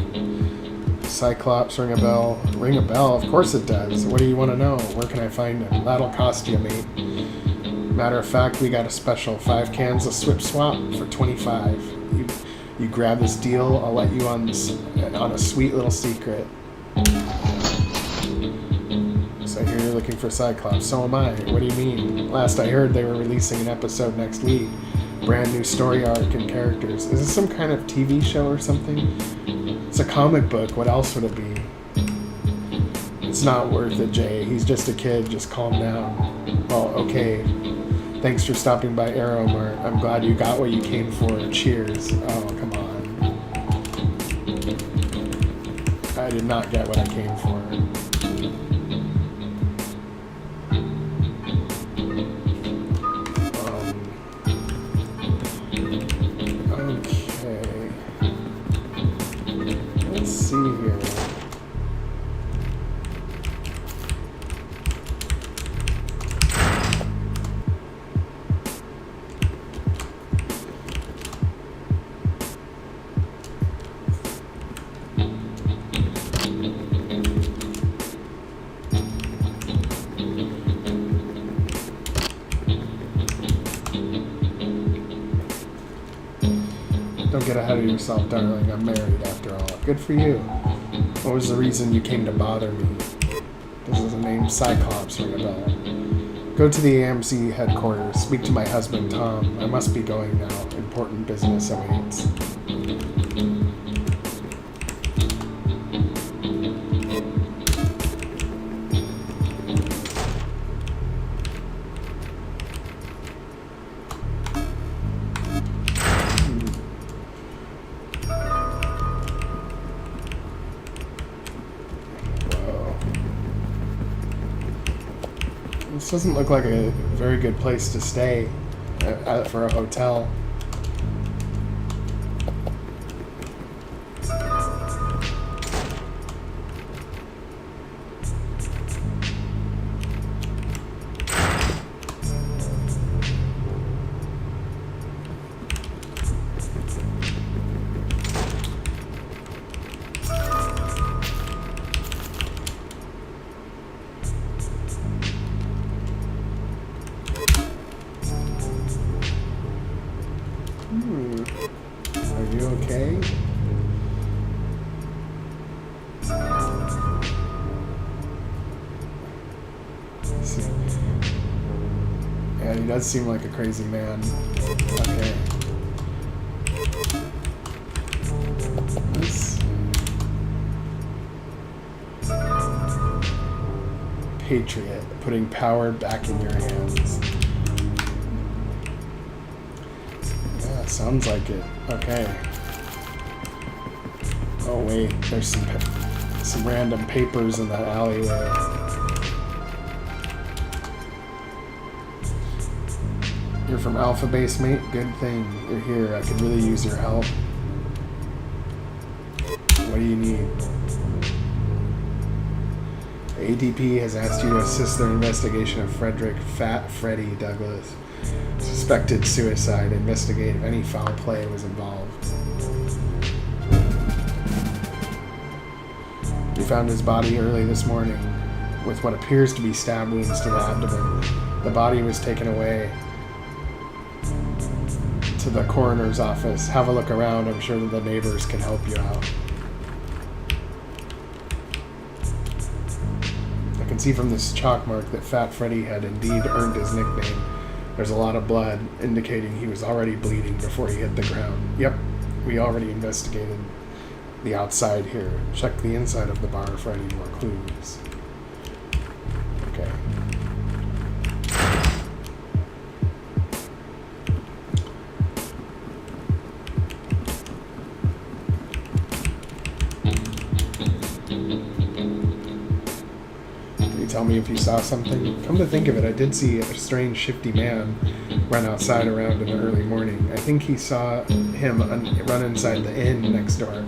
Cyclops, ring a bell. Ring a bell? Of course it does. What do you want to know? Where can I find him? That'll cost you, mate. Matter of fact, we got a special 5 cans of Swip Swap for 25. You grab this deal, I'll let you on a sweet little secret. So here you're looking for Cyclops. So am I. What do you mean? Last I heard, they were releasing an episode next week. Brand new story arc and characters. Is this some kind of TV show or something? It's a comic book. What else would it be? It's not worth it, Jay. He's just a kid. Just calm down. Well, okay. Thanks for stopping by Aeromart. I'm glad you got what you came for. Cheers. Oh, come on. I did not get what I came for. Okay. Let's see here. Don't get ahead of yourself, darling. I'm married, after all. Good for you. What was the reason you came to bother me? This is a name, Cyclops, ring a bell. Go to the AMC headquarters. Speak to my husband, Tom. I must be going now. Important business awaits. This doesn't look like a very good place to stay for a hotel. Are you okay? Yeah, he does seem like a crazy man. Okay. Let's see. Patriot, putting power back in your hands. Yeah, sounds like it. Okay. Oh wait, there's some random papers in that alleyway. You're from Alpha Base, mate? Good thing you're here. I could really use your help. What do you need? The ADP has asked you to assist their investigation of Fat Freddy Douglas. Suspected suicide. Investigate if any foul play was involved. We found his body early this morning with what appears to be stab wounds to the abdomen. The body was taken away to the coroner's office. Have a look around. I'm sure that the neighbors can help you out. I can see from this chalk mark that Fat Freddy had indeed earned his nickname. There's a lot of blood, indicating he was already bleeding before he hit the ground. Yep, we already investigated the outside here. Check the inside of the bar for any more clues. Okay. Tell me if you saw something. Come to think of it, I did see a strange shifty man run outside around in the early morning. I think he saw him run inside the inn next door.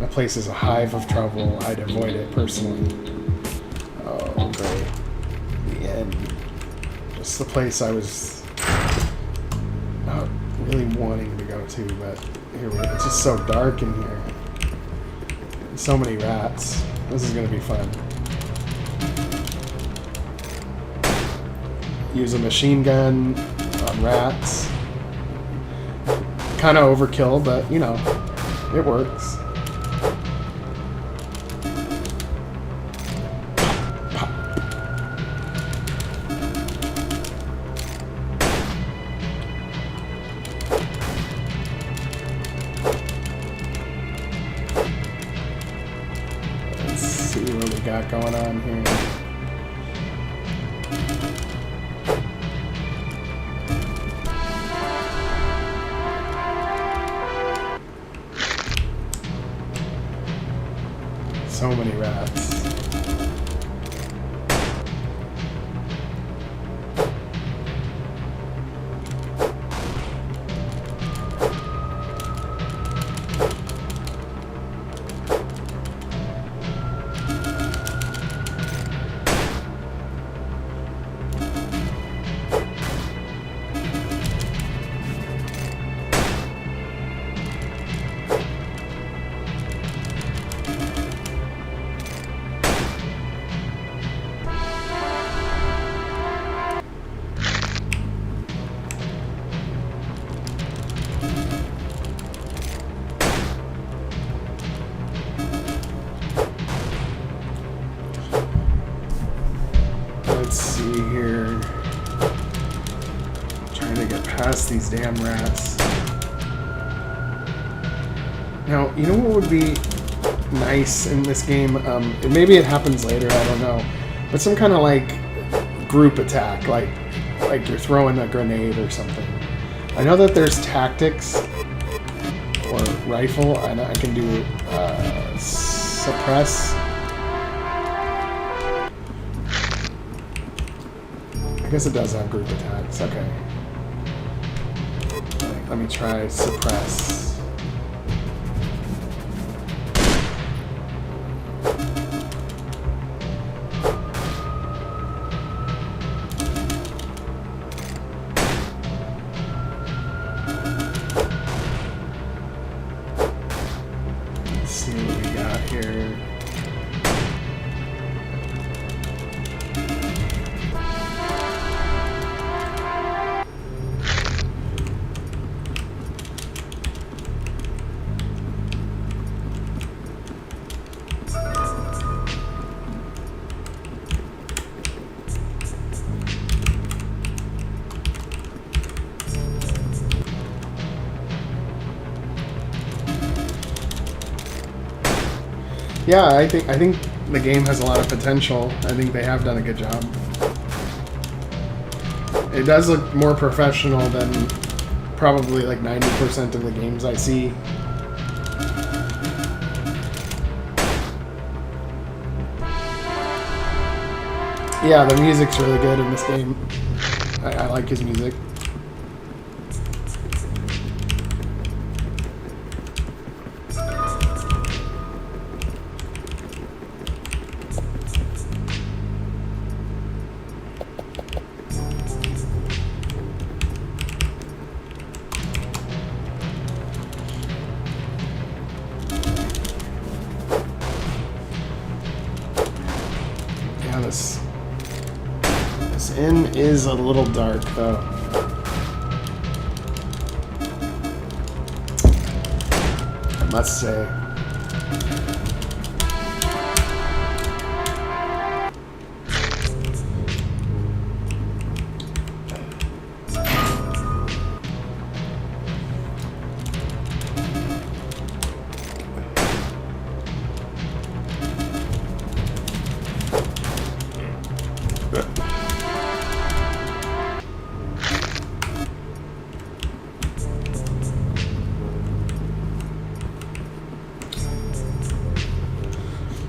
That place is a hive of trouble. I'd avoid it personally. Oh, great. The end. Just the place I was not really wanting to go to, but here we go. It's just so dark in here. And so many rats. This is going to be fun. Use a machine gun on rats. Kind of overkill, but, you know, it works. Let's see what we got going on here. So many rats. Let's see here. Trying to get past these damn rats. Now, you know what would be nice in this game? And maybe it happens later, I don't know. But some kind of like group attack, like you're throwing a grenade or something. I know that there's tactics or rifle, and I can do suppress. I guess it does have group attacks. Okay. Right, let me try suppress. Let's see what we got here. Yeah, I think the game has a lot of potential. I think they have done a good job. It does look more professional than probably like 90% of the games I see. Yeah, the music's really good in this game. I like his music. This inn is a little dark, though. I must say.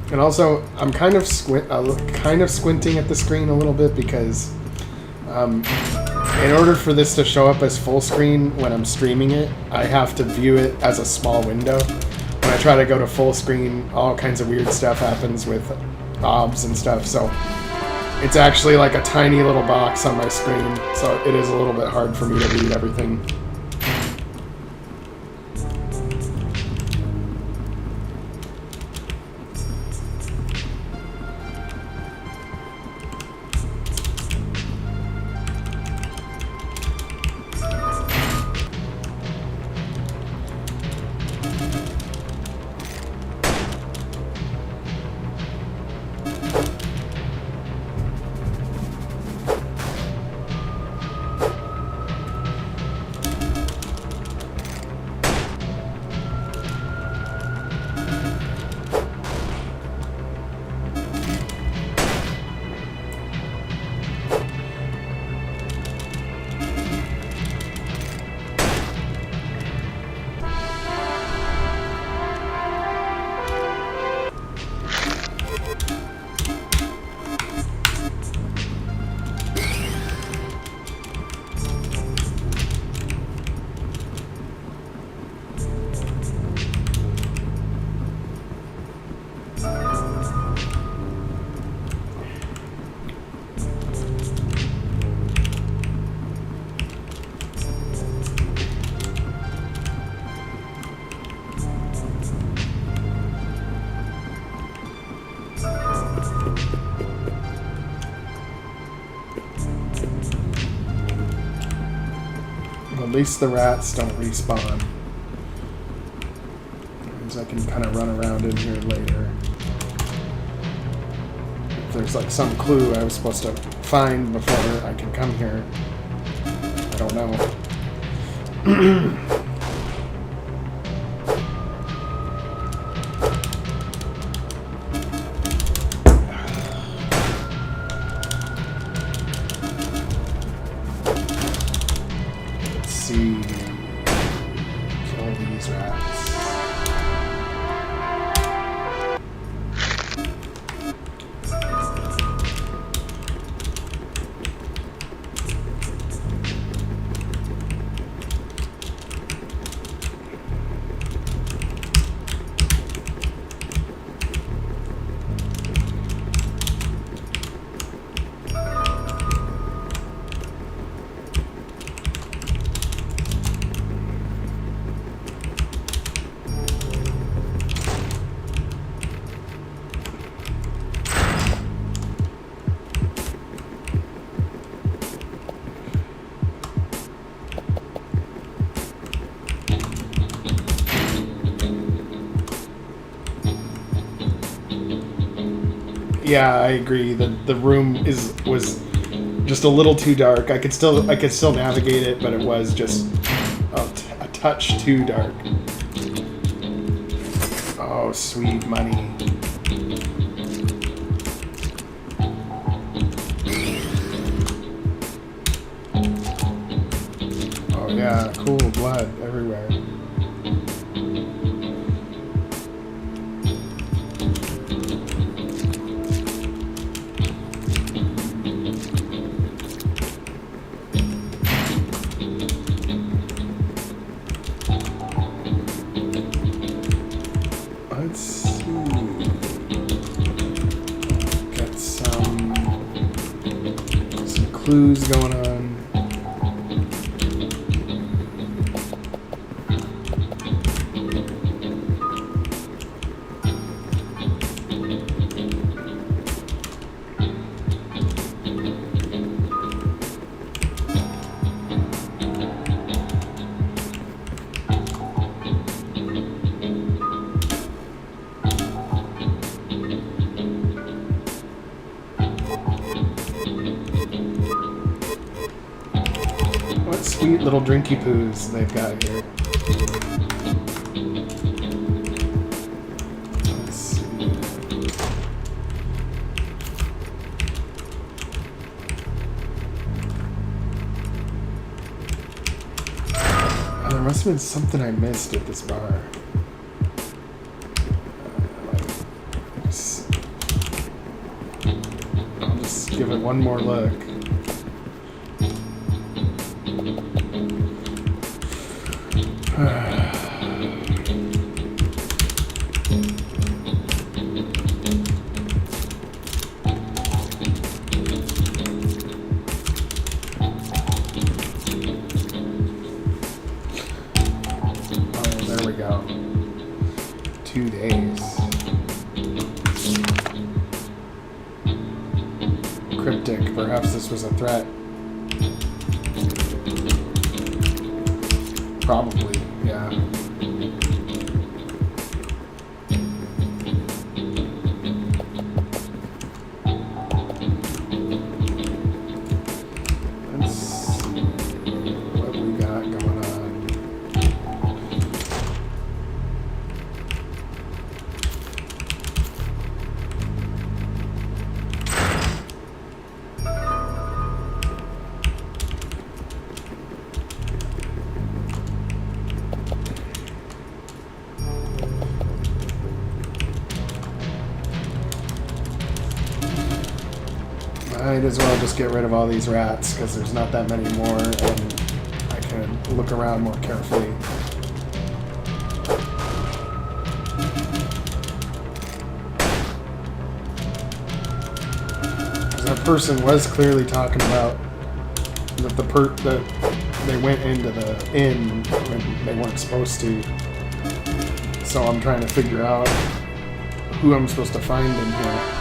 And also, I'm kind of squinting at the screen a little bit because in order for this to show up as full screen when I'm streaming it, I have to view it as a small window. when I try to go to full screen, all kinds of weird stuff happens with OBS and stuff, so it's actually like a tiny little box on my screen, so it is a little bit hard for me to read everything. At least the rats don't respawn. Because I can kind of run around in here later. If there's like some clue I was supposed to find before I can come here. I don't know. Yeah, I agree. The room was just a little too dark. I could still navigate it, but it was just a touch too dark. Oh, sweet money. Oh yeah, cool blood everywhere. Clues going on. Sweet little drinky poos they've got here. Let's see. Oh, there must have been something I missed at this bar. I'll just give it one more look. cryptic. Perhaps this was a threat. Probably, yeah. Let's see what we got going on. Might as well just get rid of all these rats because there's not that many more and I can look around more carefully. Because that person was clearly talking about that that they went into the inn when they weren't supposed to. So I'm trying to figure out who I'm supposed to find in here.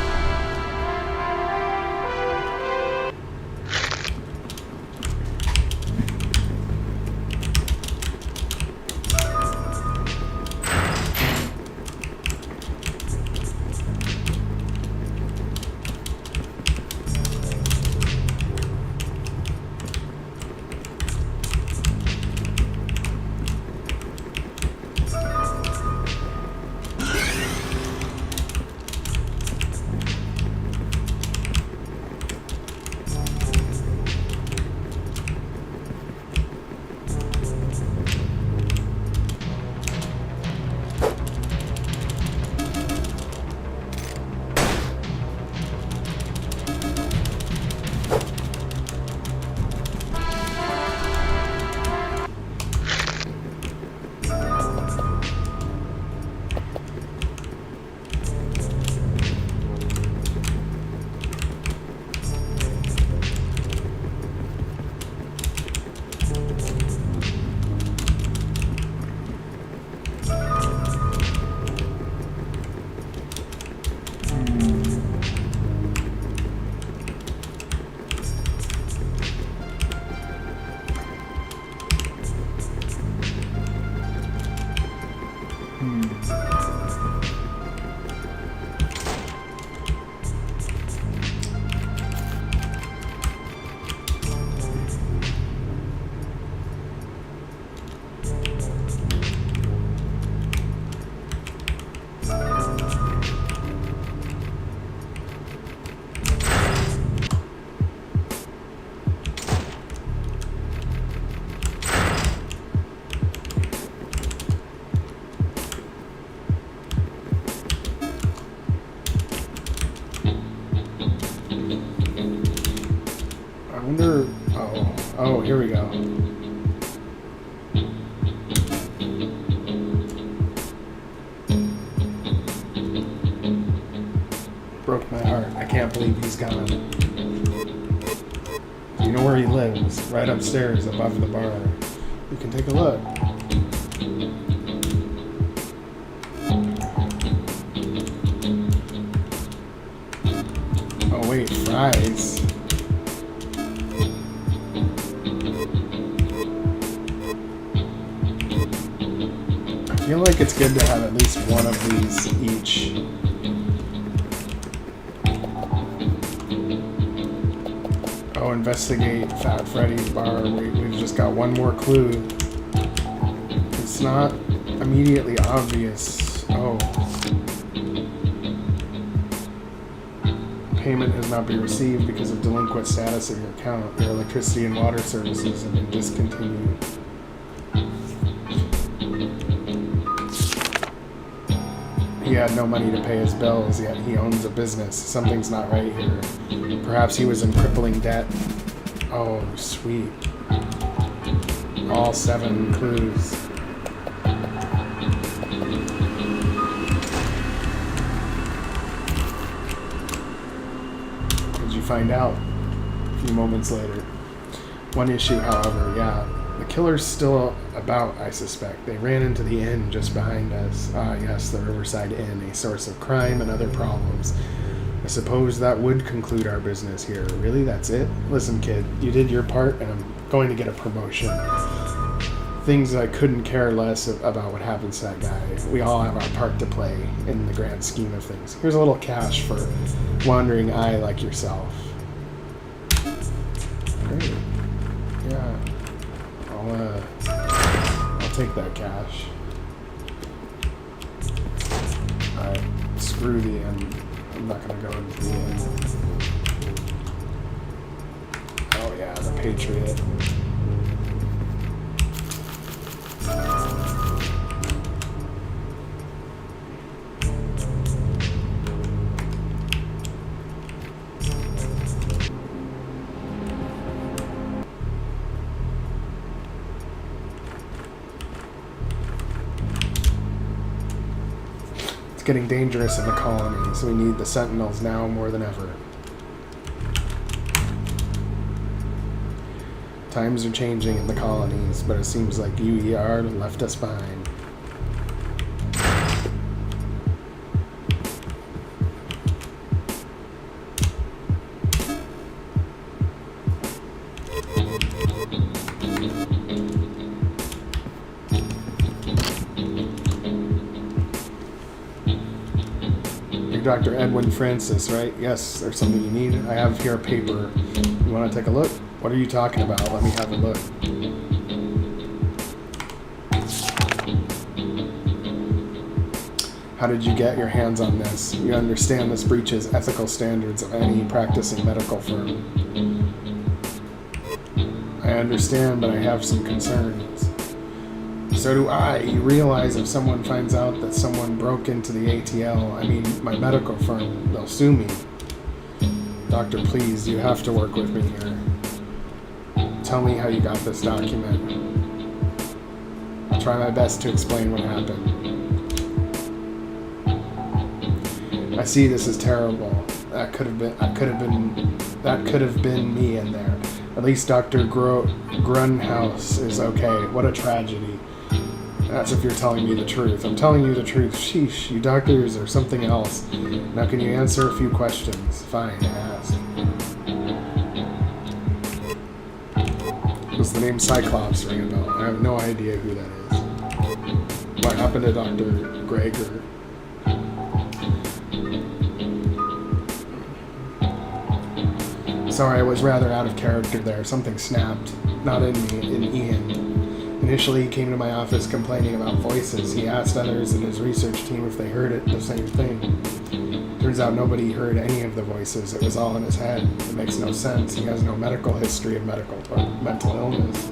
Oh, here we go. Broke my heart. I can't believe he's gone. You know where he lives? Right upstairs above the bar. You can take a look. Oh wait, fries. I feel like it's good to have at least one of these each. Oh, investigate Fat Freddy's bar. We've just got one more clue. It's not immediately obvious. Oh. Payment has not been received because of delinquent status of your account. Your electricity and water services have been discontinued. He had no money to pay his bills, yet he owns a business. Something's not right here. Perhaps he was in crippling debt. Oh, sweet. All 7 clues. Did you find out? A few moments later. One issue, however, yeah. The killer's still about, I suspect. They ran into the inn just behind us. Ah, yes, the Riverside Inn, a source of crime and other problems. I suppose that would conclude our business here. Really? That's it? Listen, kid, you did your part, and I'm going to get a promotion. Things I couldn't care less about what happens to that guy. We all have our part to play in the grand scheme of things. Here's a little cash for wandering eye like yourself. Great. Yeah. I'll take that cash. Alright. Screw the end. I'm not gonna go into the end. Oh yeah, the Patriot. Getting dangerous in the colony, so we need the Sentinels now more than ever. Times are changing in the colonies, but it seems like UER left us behind. Dr. Edwin Francis, right? Yes, there's something you need. I have here a paper. You want to take a look? What are you talking about? Let me have a look. How did you get your hands on this? You understand this breaches ethical standards of any practicing medical firm. I understand, but I have some concerns. So do I. You realize if someone finds out that someone broke into the ATL, I mean my medical firm, they'll sue me. Doctor, please, you have to work with me here. Tell me how you got this document. I'll try my best to explain what happened. I see this is terrible. That could have been me in there. At least Dr. Grunhaus is okay. What a tragedy. That's if you're telling me the truth. I'm telling you the truth. Sheesh, you doctors are something else. Now can you answer a few questions? Fine, ask. Does the name Cyclops ring a bell? I have no idea who that is. What happened to Dr. Gregor? Sorry, I was rather out of character there. Something snapped. Not in me, in Ian. Initially, he came to my office complaining about voices. He asked others in his research team if they heard it, the same thing. Turns out nobody heard any of the voices. It was all in his head. It makes no sense. He has no medical history of mental illness.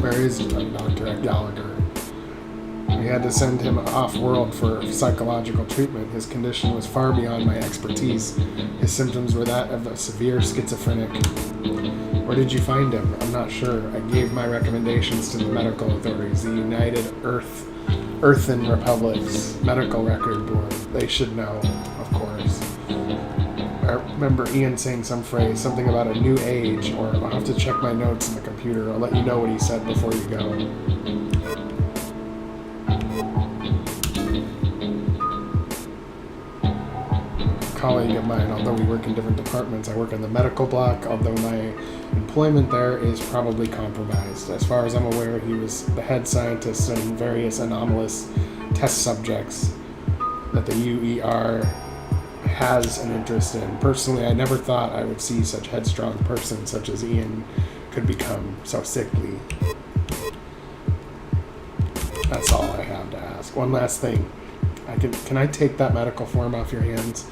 Where is Dr. Gallagher? We had to send him off-world for psychological treatment. His condition was far beyond my expertise. His symptoms were that of a severe schizophrenic. Where did you find him? I'm not sure. I gave my recommendations to the medical authorities, the United Earthen Republics Medical Record Board. They should know, of course. I remember Ian saying some phrase, something about a new age, or I'll have to check my notes in the computer. I'll let you know what he said before you go. Colleague of mine, although we work in different departments. I work in the medical block, although my employment there is probably compromised. As far as I'm aware, he was the head scientist in various anomalous test subjects that the UER has an interest in. Personally, I never thought I would see such headstrong person such as Ian could become so sickly. That's all I have to ask. One last thing. Can I take that medical form off your hands?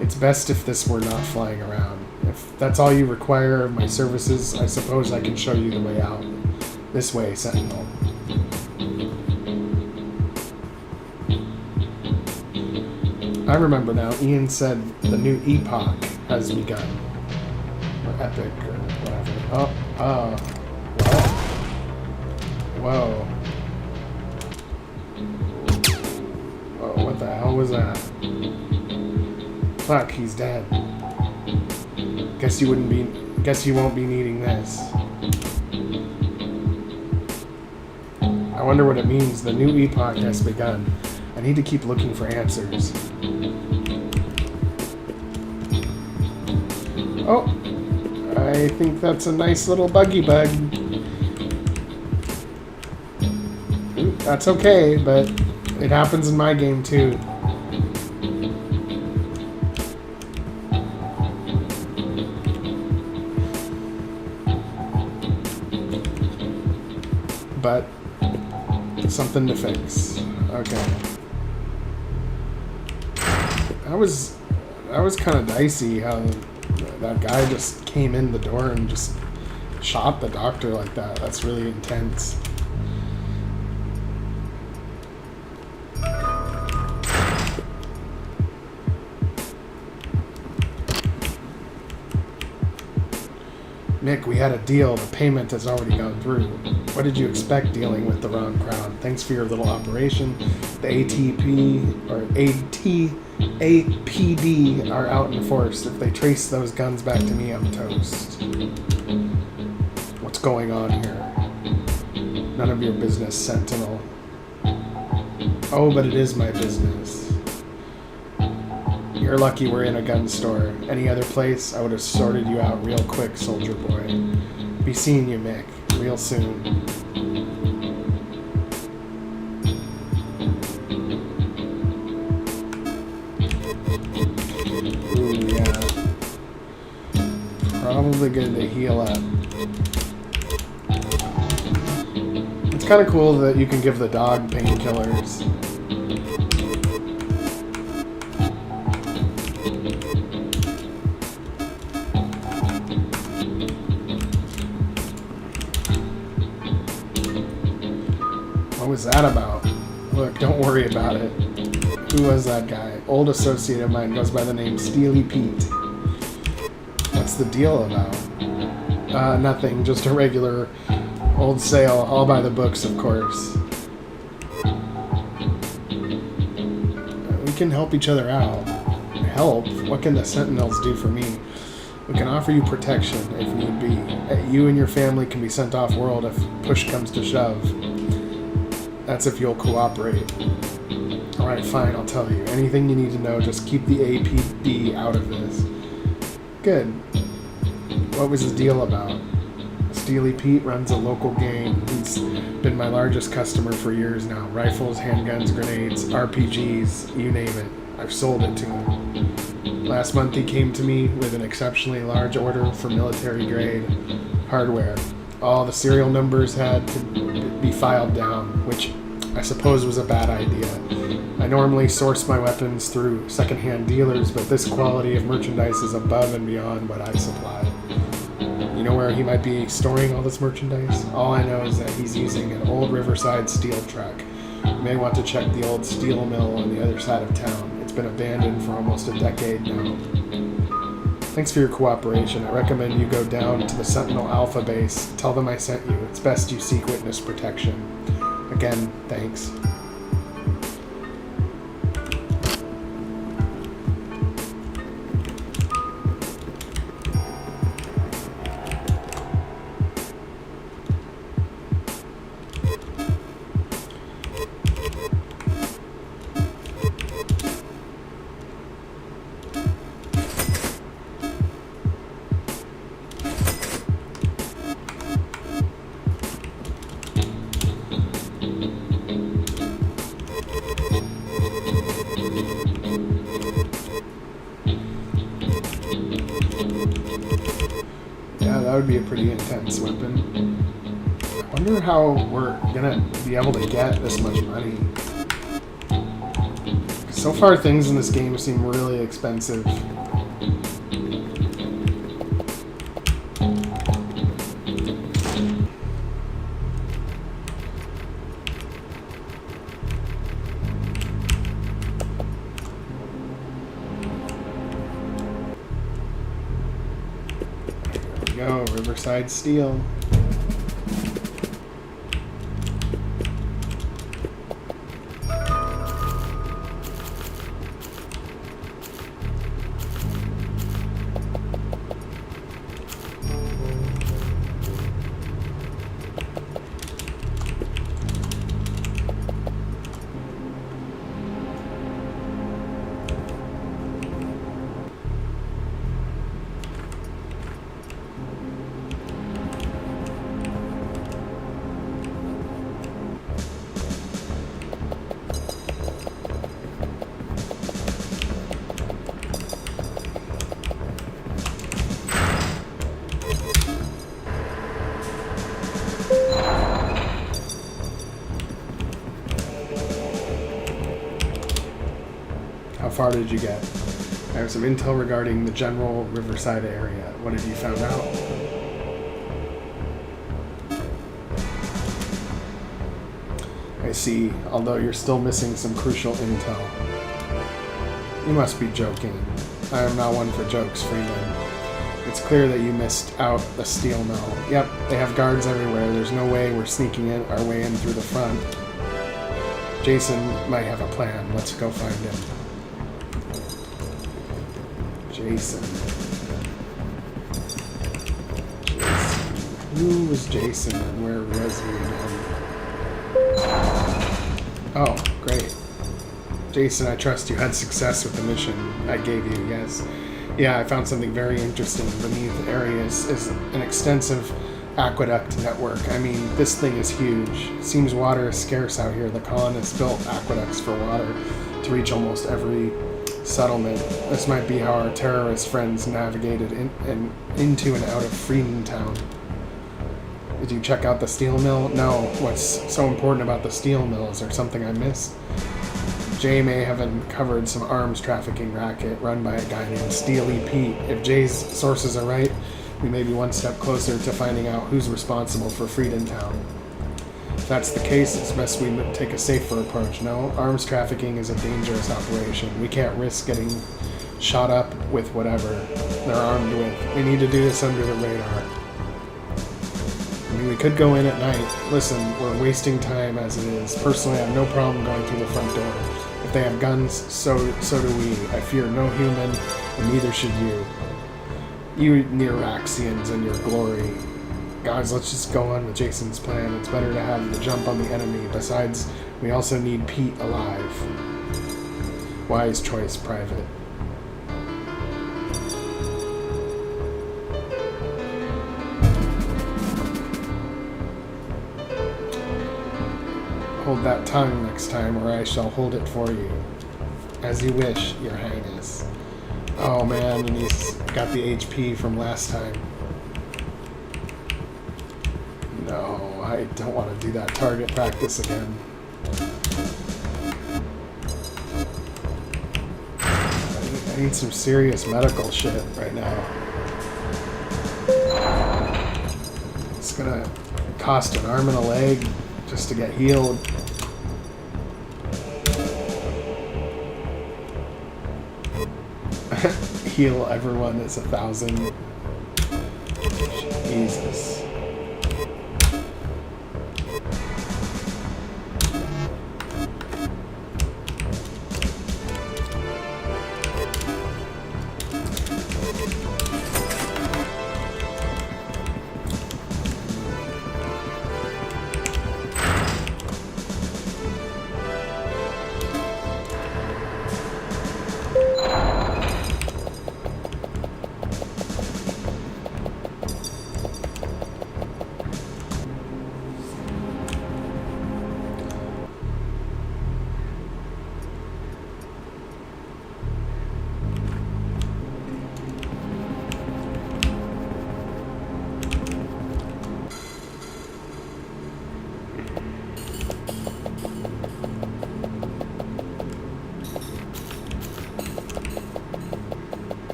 It's best if this were not flying around. If that's all you require of my services, I suppose I can show you the way out. This way, Sentinel. I remember now, Ian said the new epoch has begun. Or epic, or whatever. What? Whoa. Whoa, what the hell was that? Fuck, he's dead. Guess you won't be needing this. I wonder what it means. The new epoch has begun. I need to keep looking for answers. Oh, I think that's a nice little buggy bug. Ooh, that's okay, but it happens in my game too. But something to fix. Okay. That was kind of dicey how that guy just came in the door and just shot the doctor like that. That's really intense. Nick, we had a deal. The payment has already gone through. What did you expect dealing with the wrong crowd? Thanks for your little operation. The APD are out in force. If they trace those guns back to me, I'm toast. What's going on here? None of your business, Sentinel. Oh, but it is my business. You're lucky we're in a gun store. Any other place, I would have sorted you out real quick, soldier boy. Be seeing you, Mick, real soon. Ooh, yeah. Probably good to heal up. It's kind of cool that you can give the dog painkillers. What was that about? Look, don't worry about it. Who was that guy? Old associate of mine goes by the name Steely Pete. What's the deal about? Nothing. Just a regular old sale. All by the books, of course. We can help each other out. Help? What can the Sentinels do for me? We can offer you protection if need be. You and your family can be sent off-world if push comes to shove. That's if you'll cooperate. Alright, fine, I'll tell you. Anything you need to know, just keep the APD out of this. Good. What was his deal about? Steely Pete runs a local gang. He's been my largest customer for years now. Rifles, handguns, grenades, RPGs, you name it. I've sold it to him. Last month he came to me with an exceptionally large order for military-grade hardware. All the serial numbers had to be filed down, which I suppose was a bad idea. I normally source my weapons through secondhand dealers, but this quality of merchandise is above and beyond what I supply. You know where he might be storing all this merchandise? All I know is that he's using an old Riverside steel truck. You may want to check the old steel mill on the other side of town. It's been abandoned for almost a decade now. Thanks for your cooperation. I recommend you go down to the Sentinel Alpha base. Tell them I sent you. It's best you seek witness protection. Again, thanks. That would be a pretty intense weapon. I wonder how we're gonna be able to get this much money. So far, things in this game seem really expensive. Go, Riverside Steel. How far did you get? I have some intel regarding the general Riverside area. What have you found out? I see, although you're still missing some crucial intel. You must be joking. I am not one for jokes, Freeman. It's clear that you missed out the steel mill. Yep, they have guards everywhere. There's no way we're sneaking our way in through the front. Jason might have a plan. Let's go find him. Jason. Who was Jason and where was he again? Oh, great. Jason, I trust you had success with the mission I gave you, yes. Yeah, I found something very interesting beneath areas is an extensive aqueduct network. I mean, this thing is huge. Seems water is scarce out here. The colonists built aqueducts for water to reach almost every settlement. This might be how our terrorist friends navigated into and out of Freemantown. Did you check out the steel mill? No. What's so important about the steel mill? Is there something I missed? Jay may have uncovered some arms trafficking racket run by a guy named Steely Pete. If Jay's sources are right, we may be one step closer to finding out who's responsible for Freedomtown. If that's the case, it's best we take a safer approach. No, arms trafficking is a dangerous operation. We can't risk getting shot up with whatever they're armed with. We need to do this under the radar. I mean, we could go in at night. Listen, we're wasting time as it is. Personally, I have no problem going through the front door. If they have guns, so do we. I fear no human, and neither should you. You Niraxians and your glory. Guys, let's just go on with Jason's plan. It's better to have the jump on the enemy. Besides, we also need Pete alive. Wise choice, Private. Hold that tongue next time, or I shall hold it for you. As you wish, Your Highness. Oh man, and he's got the HP from last time. No, I don't want to do that target practice again. I need some serious medical shit right now. It's gonna cost an arm and a leg just to get healed. Heal everyone is 1,000. Jesus.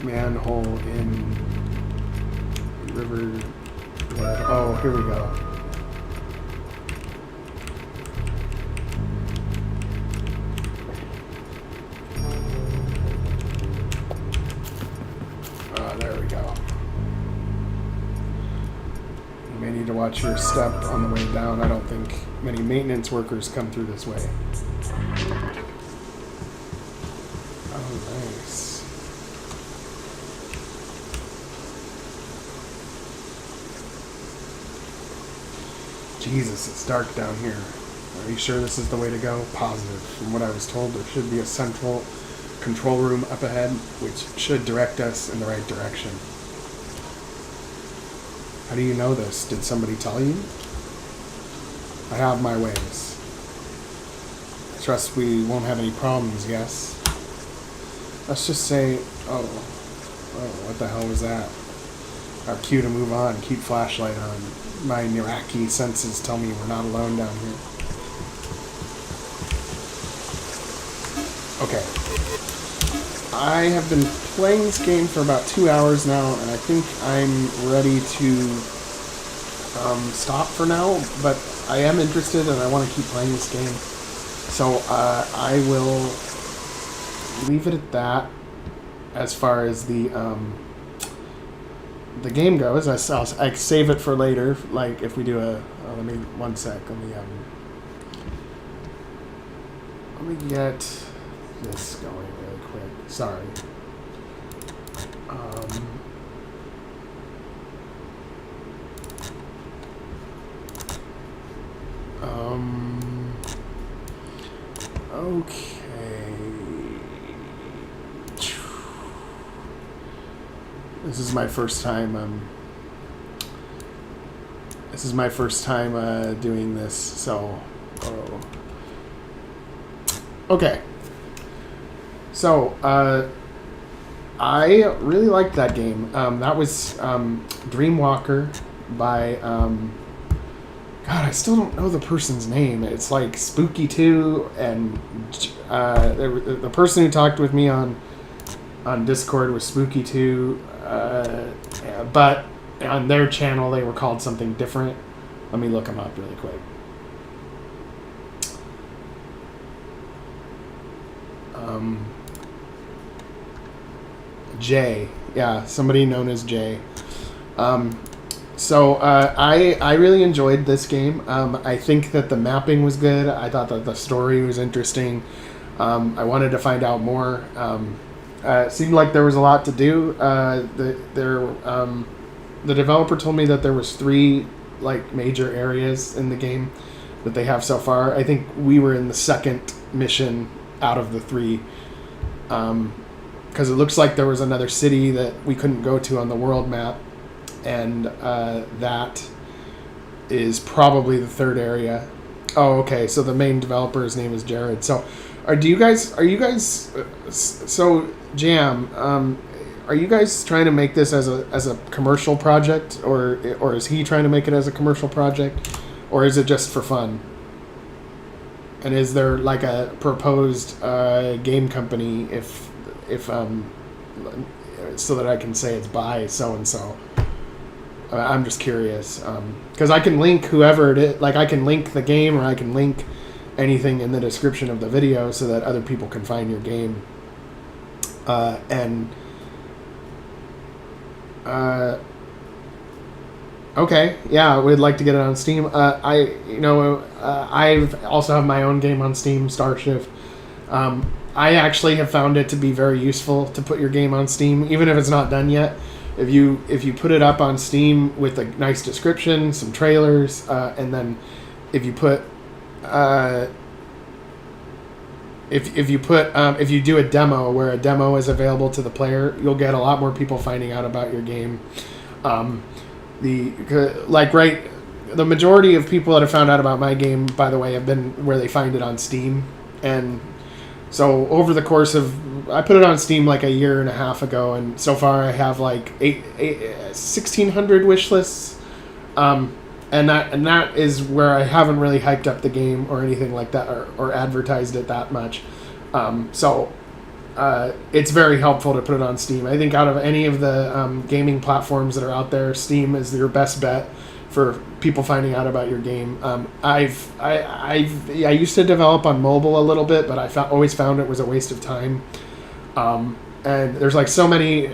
Manhole in river. Oh, here we go. watch your step on the way down. I don't think many maintenance workers come through this way. Oh, nice. Jesus, it's dark down here. Are you sure this is the way to go? Positive. From what I was told, there should be a central control room up ahead, which should direct us in the right direction. How do you know this? Did somebody tell you? I have my ways. I trust we won't have any problems, yes? Let's just say... Oh, what the hell was that? Our cue to move on. Keep flashlight on. My Niraxian senses tell me we're not alone down here. Okay. I have been playing this game for about 2 hours now, and I think I'm ready to stop for now, but I am interested and I want to keep playing this game. So I will leave it at that as far as the game goes. I save it for later, like if we do a... let me... One sec. Let me get this going really quick. Sorry. Okay. This is my first time doing this, so okay. So I really liked that game. That was Dreamwalker by God, I still don't know the person's name. It's like Spooky2, and the person who talked with me on Discord was Spooky2, but on their channel they were called something different. Let me look them up really quick. Jay. Yeah, somebody known as Jay. So I really enjoyed this game. I think that the mapping was good. I thought that the story was interesting. I wanted to find out more. It seemed like there was a lot to do. The developer told me that there was 3 like major areas in the game that they have so far. I think we were in the second mission out of the 3. Because it looks like there was another city that we couldn't go to on the world map. And that is probably the 3rd area. Oh, okay. So the main developer's name is Jared. So, are you guys? So Jam, are you guys trying to make this as a commercial project, or is he trying to make it as a commercial project, or is it just for fun? And is there like a proposed game company if so that I can say it's by so and so? I'm just curious, because I can link whoever it is. Like I can link the game, or I can link anything in the description of the video so that other people can find your game. Okay, yeah, we'd like to get it on Steam. I've also have my own game on Steam, Starshift. I actually have found it to be very useful to put your game on Steam, even if it's not done yet. If you put it up on Steam with a nice description, some trailers, and then if you put if you do a demo where a demo is available to the player, you'll get a lot more people finding out about your game. The majority of people that have found out about my game, by the way, have been where they find it on Steam. And so over the course of, I put it on Steam like a year and a half ago, and so far I have like 1,600 wish lists. And that is where I haven't really hyped up the game or anything like that, or advertised it that much. It's very helpful to put it on Steam. I think out of any of the gaming platforms that are out there, Steam is your best bet for people finding out about your game. I used to develop on mobile a little bit, but I always found it was a waste of time. And there's like so many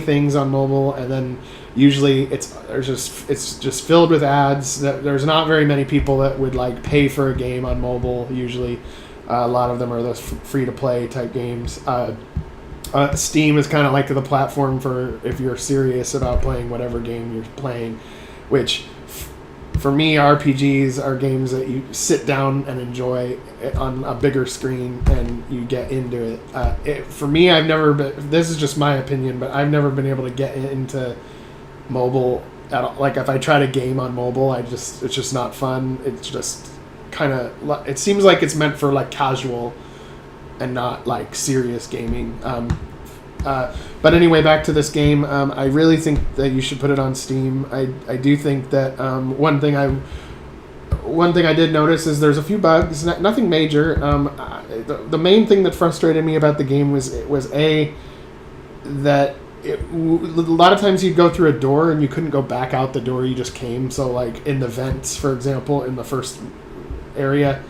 things on mobile, and then Usually it's just filled with ads. There's not very many people that would like pay for a game on mobile. Usually, a lot of them are those free to play type games. Steam is kind of like the platform for if you're serious about playing whatever game you're playing, which for me, RPGs are games that you sit down and enjoy on a bigger screen and you get into it. For me, I've never been, this is just my opinion, but I've never been able to get into mobile at all. Like if I try to game on mobile, it's just not fun. It's just kind of, it seems like it's meant for like casual and not like serious gaming. But anyway, back to this game. I really think that you should put it on Steam. I do think that one thing I did notice is there's a few bugs, nothing major. The main thing that frustrated me about the game was that a lot of times you'd go through a door and you couldn't go back out the door you just came. So like in the vents, for example, in the first area,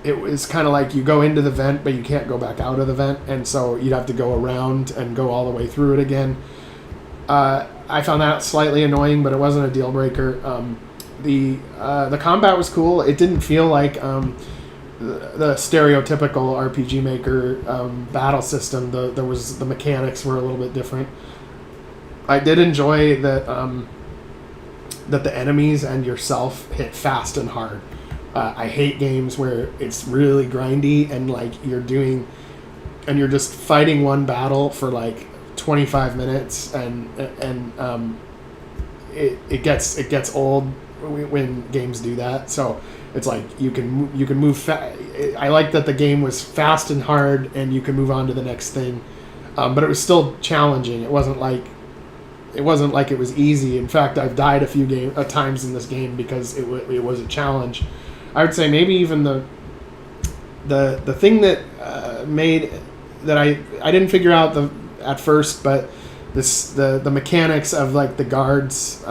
it was kind of like you go into the vent, but you can't go back out of the vent, and so you'd have to go around and go all the way through it again. I found that slightly annoying, but it wasn't a deal breaker. The combat was cool. It didn't feel like the stereotypical RPG Maker battle system. The mechanics were a little bit different. I did enjoy that the enemies and yourself hit fast and hard. I hate games where it's really grindy and like you're just fighting one battle for like 25 minutes and it gets old when games do that. So it's like you can move I like that the game was fast and hard and you can move on to the next thing, but it was still challenging. It wasn't like it was easy. In fact, I've died a few times in this game because it was a challenge. I would say maybe even the thing that made that I didn't figure out at first, but the mechanics of like the guards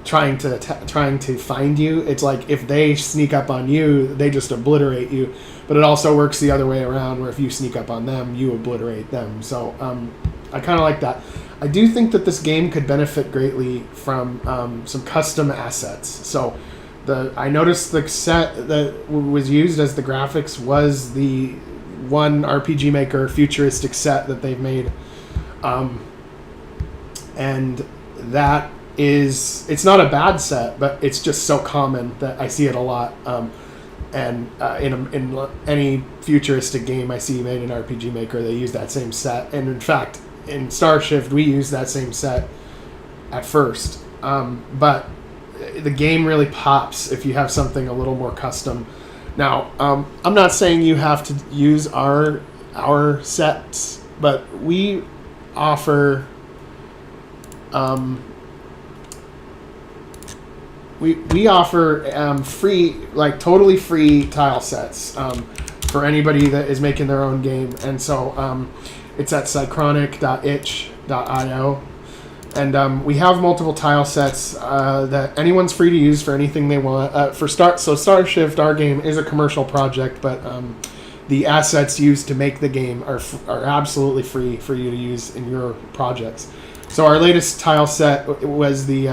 trying to find you. It's like if they sneak up on you, they just obliterate you. But it also works the other way around, where if you sneak up on them, you obliterate them. So I kind of like that. I do think that this game could benefit greatly from some custom assets. So I noticed the set that was used as the graphics was the one RPG Maker futuristic set that they've made, and that it's not a bad set, but it's just so common that I see it a lot. And in any futuristic game I see made in RPG Maker, they use that same set. And in fact, in Starshift, we use that same set at first, but the game really pops if you have something a little more custom. Now, I'm not saying you have to use our sets, but we offer we offer free, like totally free tile sets for anybody that is making their own game, and so it's at psychronic.itch.io. And we have multiple tile sets that anyone's free to use for anything they want. So Starshift, our game, is a commercial project, but the assets used to make the game are absolutely free for you to use in your projects. So our latest tile set was the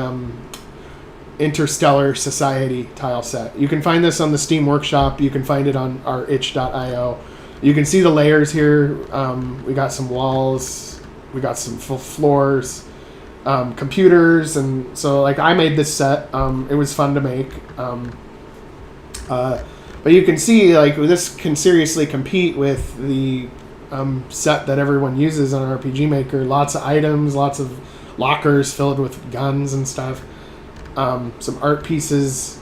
Interstellar Society tile set. You can find this on the Steam Workshop. You can find it on our itch.io. You can see the layers here. We got some walls. We got some full floors. Computers, and so like I made this set. It was fun to make, but you can see like this can seriously compete with the set that everyone uses on RPG Maker. Lots of items, lots of lockers filled with guns and stuff. Some art pieces.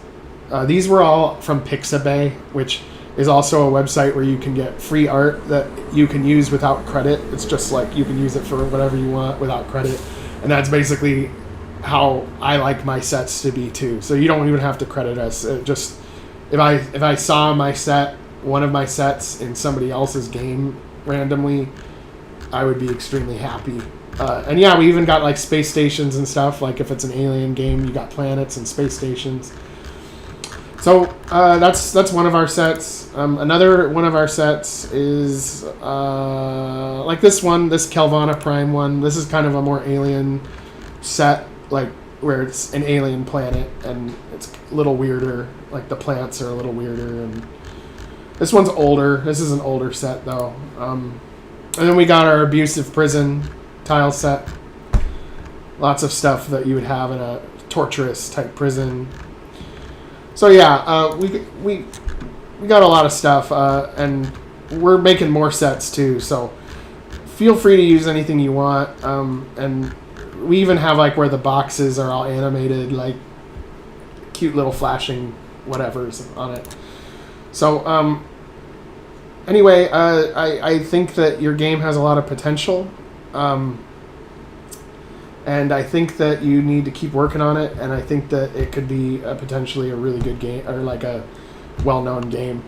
These were all from Pixabay, which is also a website where you can get free art that you can use without credit. It's just like you can use it for whatever you want without credit. And that's basically how I like my sets to be too. So you don't even have to credit us. Just if I saw one of my sets in somebody else's game randomly, I would be extremely happy. And yeah, we even got like space stations and stuff. Like if it's an alien game, you got planets and space stations. So that's one of our sets. Another one of our sets is like this one, this Kelvana Prime one. This is kind of a more alien set, like where it's an alien planet and it's a little weirder. Like the plants are a little weirder, and this one's older. This is an older set though. And then we got our abusive prison tile set. Lots of stuff that you would have in a torturous type prison. So yeah, we got a lot of stuff, and we're making more sets too. So feel free to use anything you want. And we even have like where the boxes are all animated, like cute little flashing whatevers on it. So anyway, I think that your game has a lot of potential. And I think that you need to keep working on it, and I think that it could be potentially a really good game, or like a well-known game.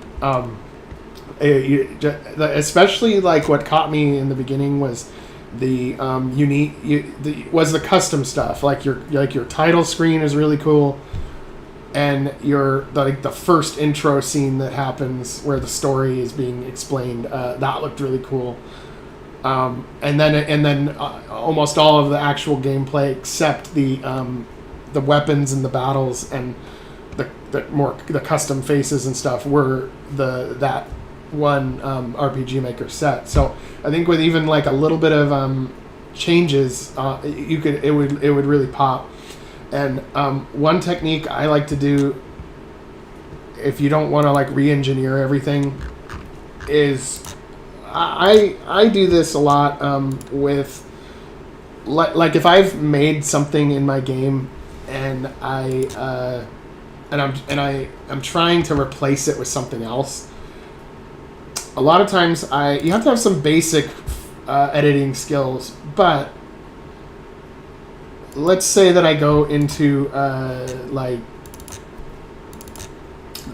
Especially like what caught me in the beginning was the the custom stuff. Like your title screen is really cool, and the first intro scene that happens where the story is being explained. That looked really cool. And then almost all of the actual gameplay except the weapons and the battles and the custom faces and stuff were that one RPG Maker set. So I think with even like a little bit of changes, it would really pop. And one technique I like to do, if you don't want to like re-engineer everything, is I do this a lot with like if I've made something in my game and I'm trying to replace it with something else. A lot of times you have to have some basic editing skills, but let's say that I go into like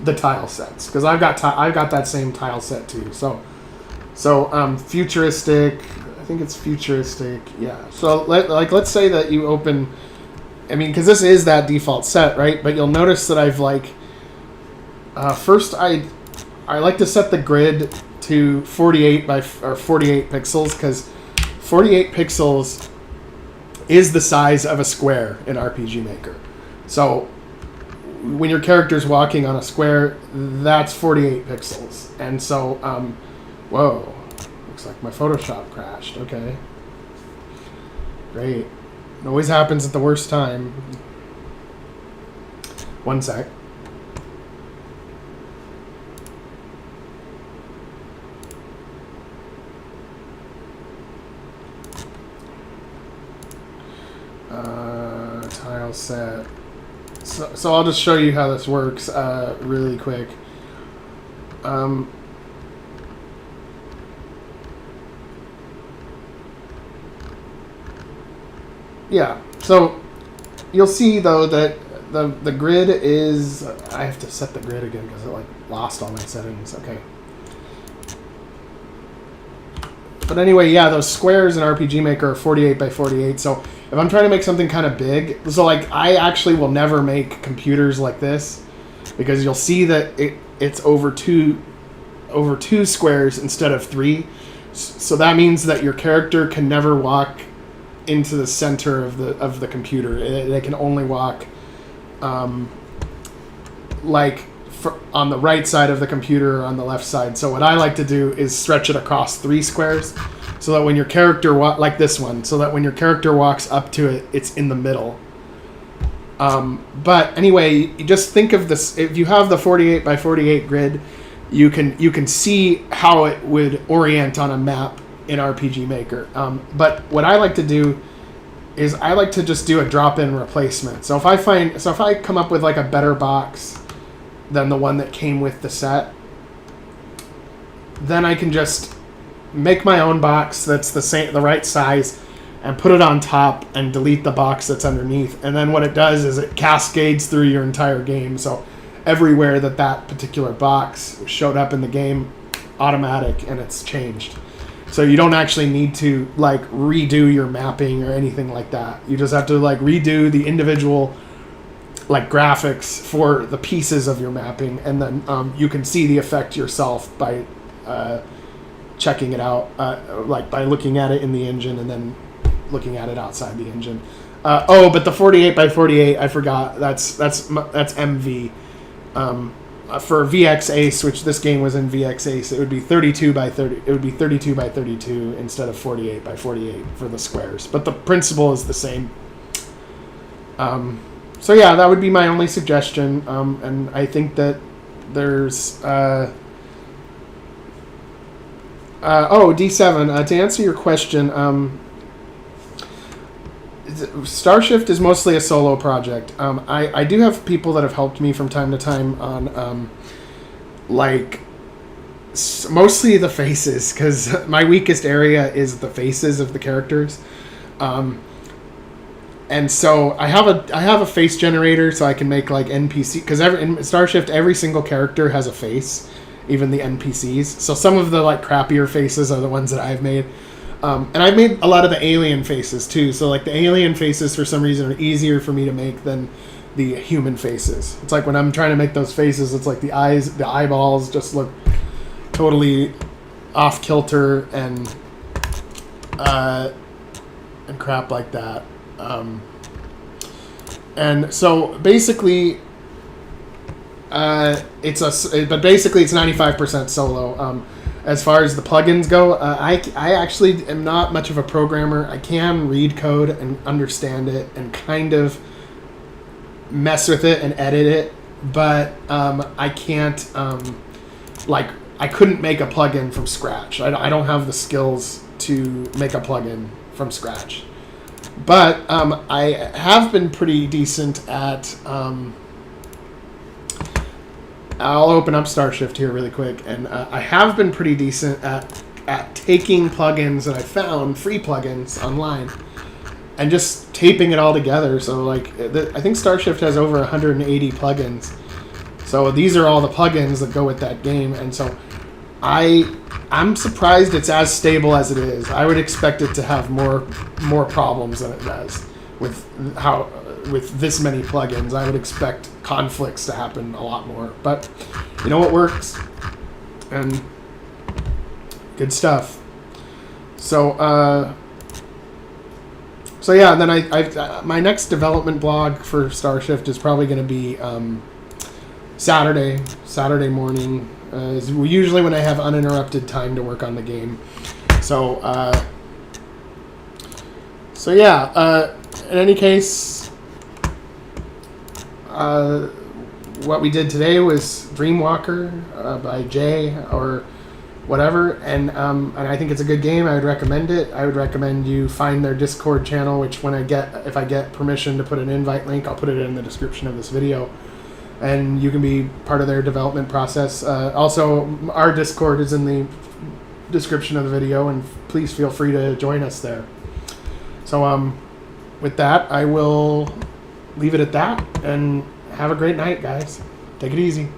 the tile sets, because I've got that same tile set too. So futuristic, I think it's futuristic, yeah. So let's say that you open, I mean, because this is that default set, right? But you'll notice that I've like, first I like to set the grid to 48 pixels, because 48 pixels is the size of a square in RPG Maker. So when your character's walking on a square, that's 48 pixels. And so, whoa, looks like my Photoshop crashed. Okay. Great. It always happens at the worst time. One sec. Tile set. So I'll just show you how this works really quick. Yeah, so you'll see though that the grid is, I have to set the grid again because it like lost all my settings. Okay. But anyway, yeah, those squares in RPG Maker are 48 by 48. So if I'm trying to make something kind of big, so like I actually will never make computers like this, because you'll see that it's over two squares instead of 3. So that means that your character can never walk into the center of the computer. They can only walk like on the right side of the computer or on the left side. So what I like to do is stretch it across 3 squares, so that when your character like this one, so that when your character walks up to it, it's in the middle. But anyway, you just think of this. If you have the 48 by 48 grid, you can see how it would orient on a map in RPG Maker. But what I like to do is I like to just do a drop-in replacement. So if I come up with like a better box than the one that came with the set, then I can just make my own box that's the right size and put it on top and delete the box that's underneath. And then what it does is it cascades through your entire game. So everywhere that particular box showed up in the game, automatic, and it's changed. So you don't actually need to like redo your mapping or anything like that. You just have to like redo the individual like graphics for the pieces of your mapping, and then you can see the effect yourself by checking it out, like by looking at it in the engine and then looking at it outside the engine. But the 48 by 48, I forgot. That's MV. For VX Ace, which this game was in VX Ace, it would be 32 by 30. It would be 32 by 32 instead of 48 by 48 for the squares. But the principle is the same. So yeah, that would be my only suggestion. And I think that there's D7. To answer your question, Starshift is mostly a solo project. I do have people that have helped me from time to time on, mostly the faces, because my weakest area is the faces of the characters. And so I have a face generator, so I can make like NPC, because in Starshift every single character has a face, even the NPCs. So some of the like crappier faces are the ones that I've made. And I've made a lot of the alien faces too. So like the alien faces for some reason are easier for me to make than the human faces. It's like when I'm trying to make those faces, it's like the eyes, the eyeballs just look totally off kilter and crap like that. And so basically, it's 95% solo. As far as the plugins go, I actually am not much of a programmer. I can read code and understand it and kind of mess with it and edit it, but I can't, I couldn't make a plugin from scratch. I don't have the skills to make a plugin from scratch. But I have been pretty decent at... I'll open up Starshift here really quick, and I have been pretty decent at taking plugins that I found, free plugins online, and just taping it all together. So like, I think Starshift has over 180 plugins. So these are all the plugins that go with that game, and so I'm surprised it's as stable as it is. I would expect it to have more problems than it does with this many plugins. I would expect conflicts to happen a lot more, but you know, it works, and good stuff. So yeah, and then I my next development blog for Starshift is probably going to be Saturday morning. Is usually when I have uninterrupted time to work on the game. So yeah. In any case, what we did today was Dreamwalker by Jay or whatever, and I think it's a good game. I would recommend it. I would recommend you find their Discord channel, which if I get permission to put an invite link, I'll put it in the description of this video, and you can be part of their development process. Also, our Discord is in the description of the video, and please feel free to join us there. So with that, I will leave it at that, and have a great night, guys. Take it easy.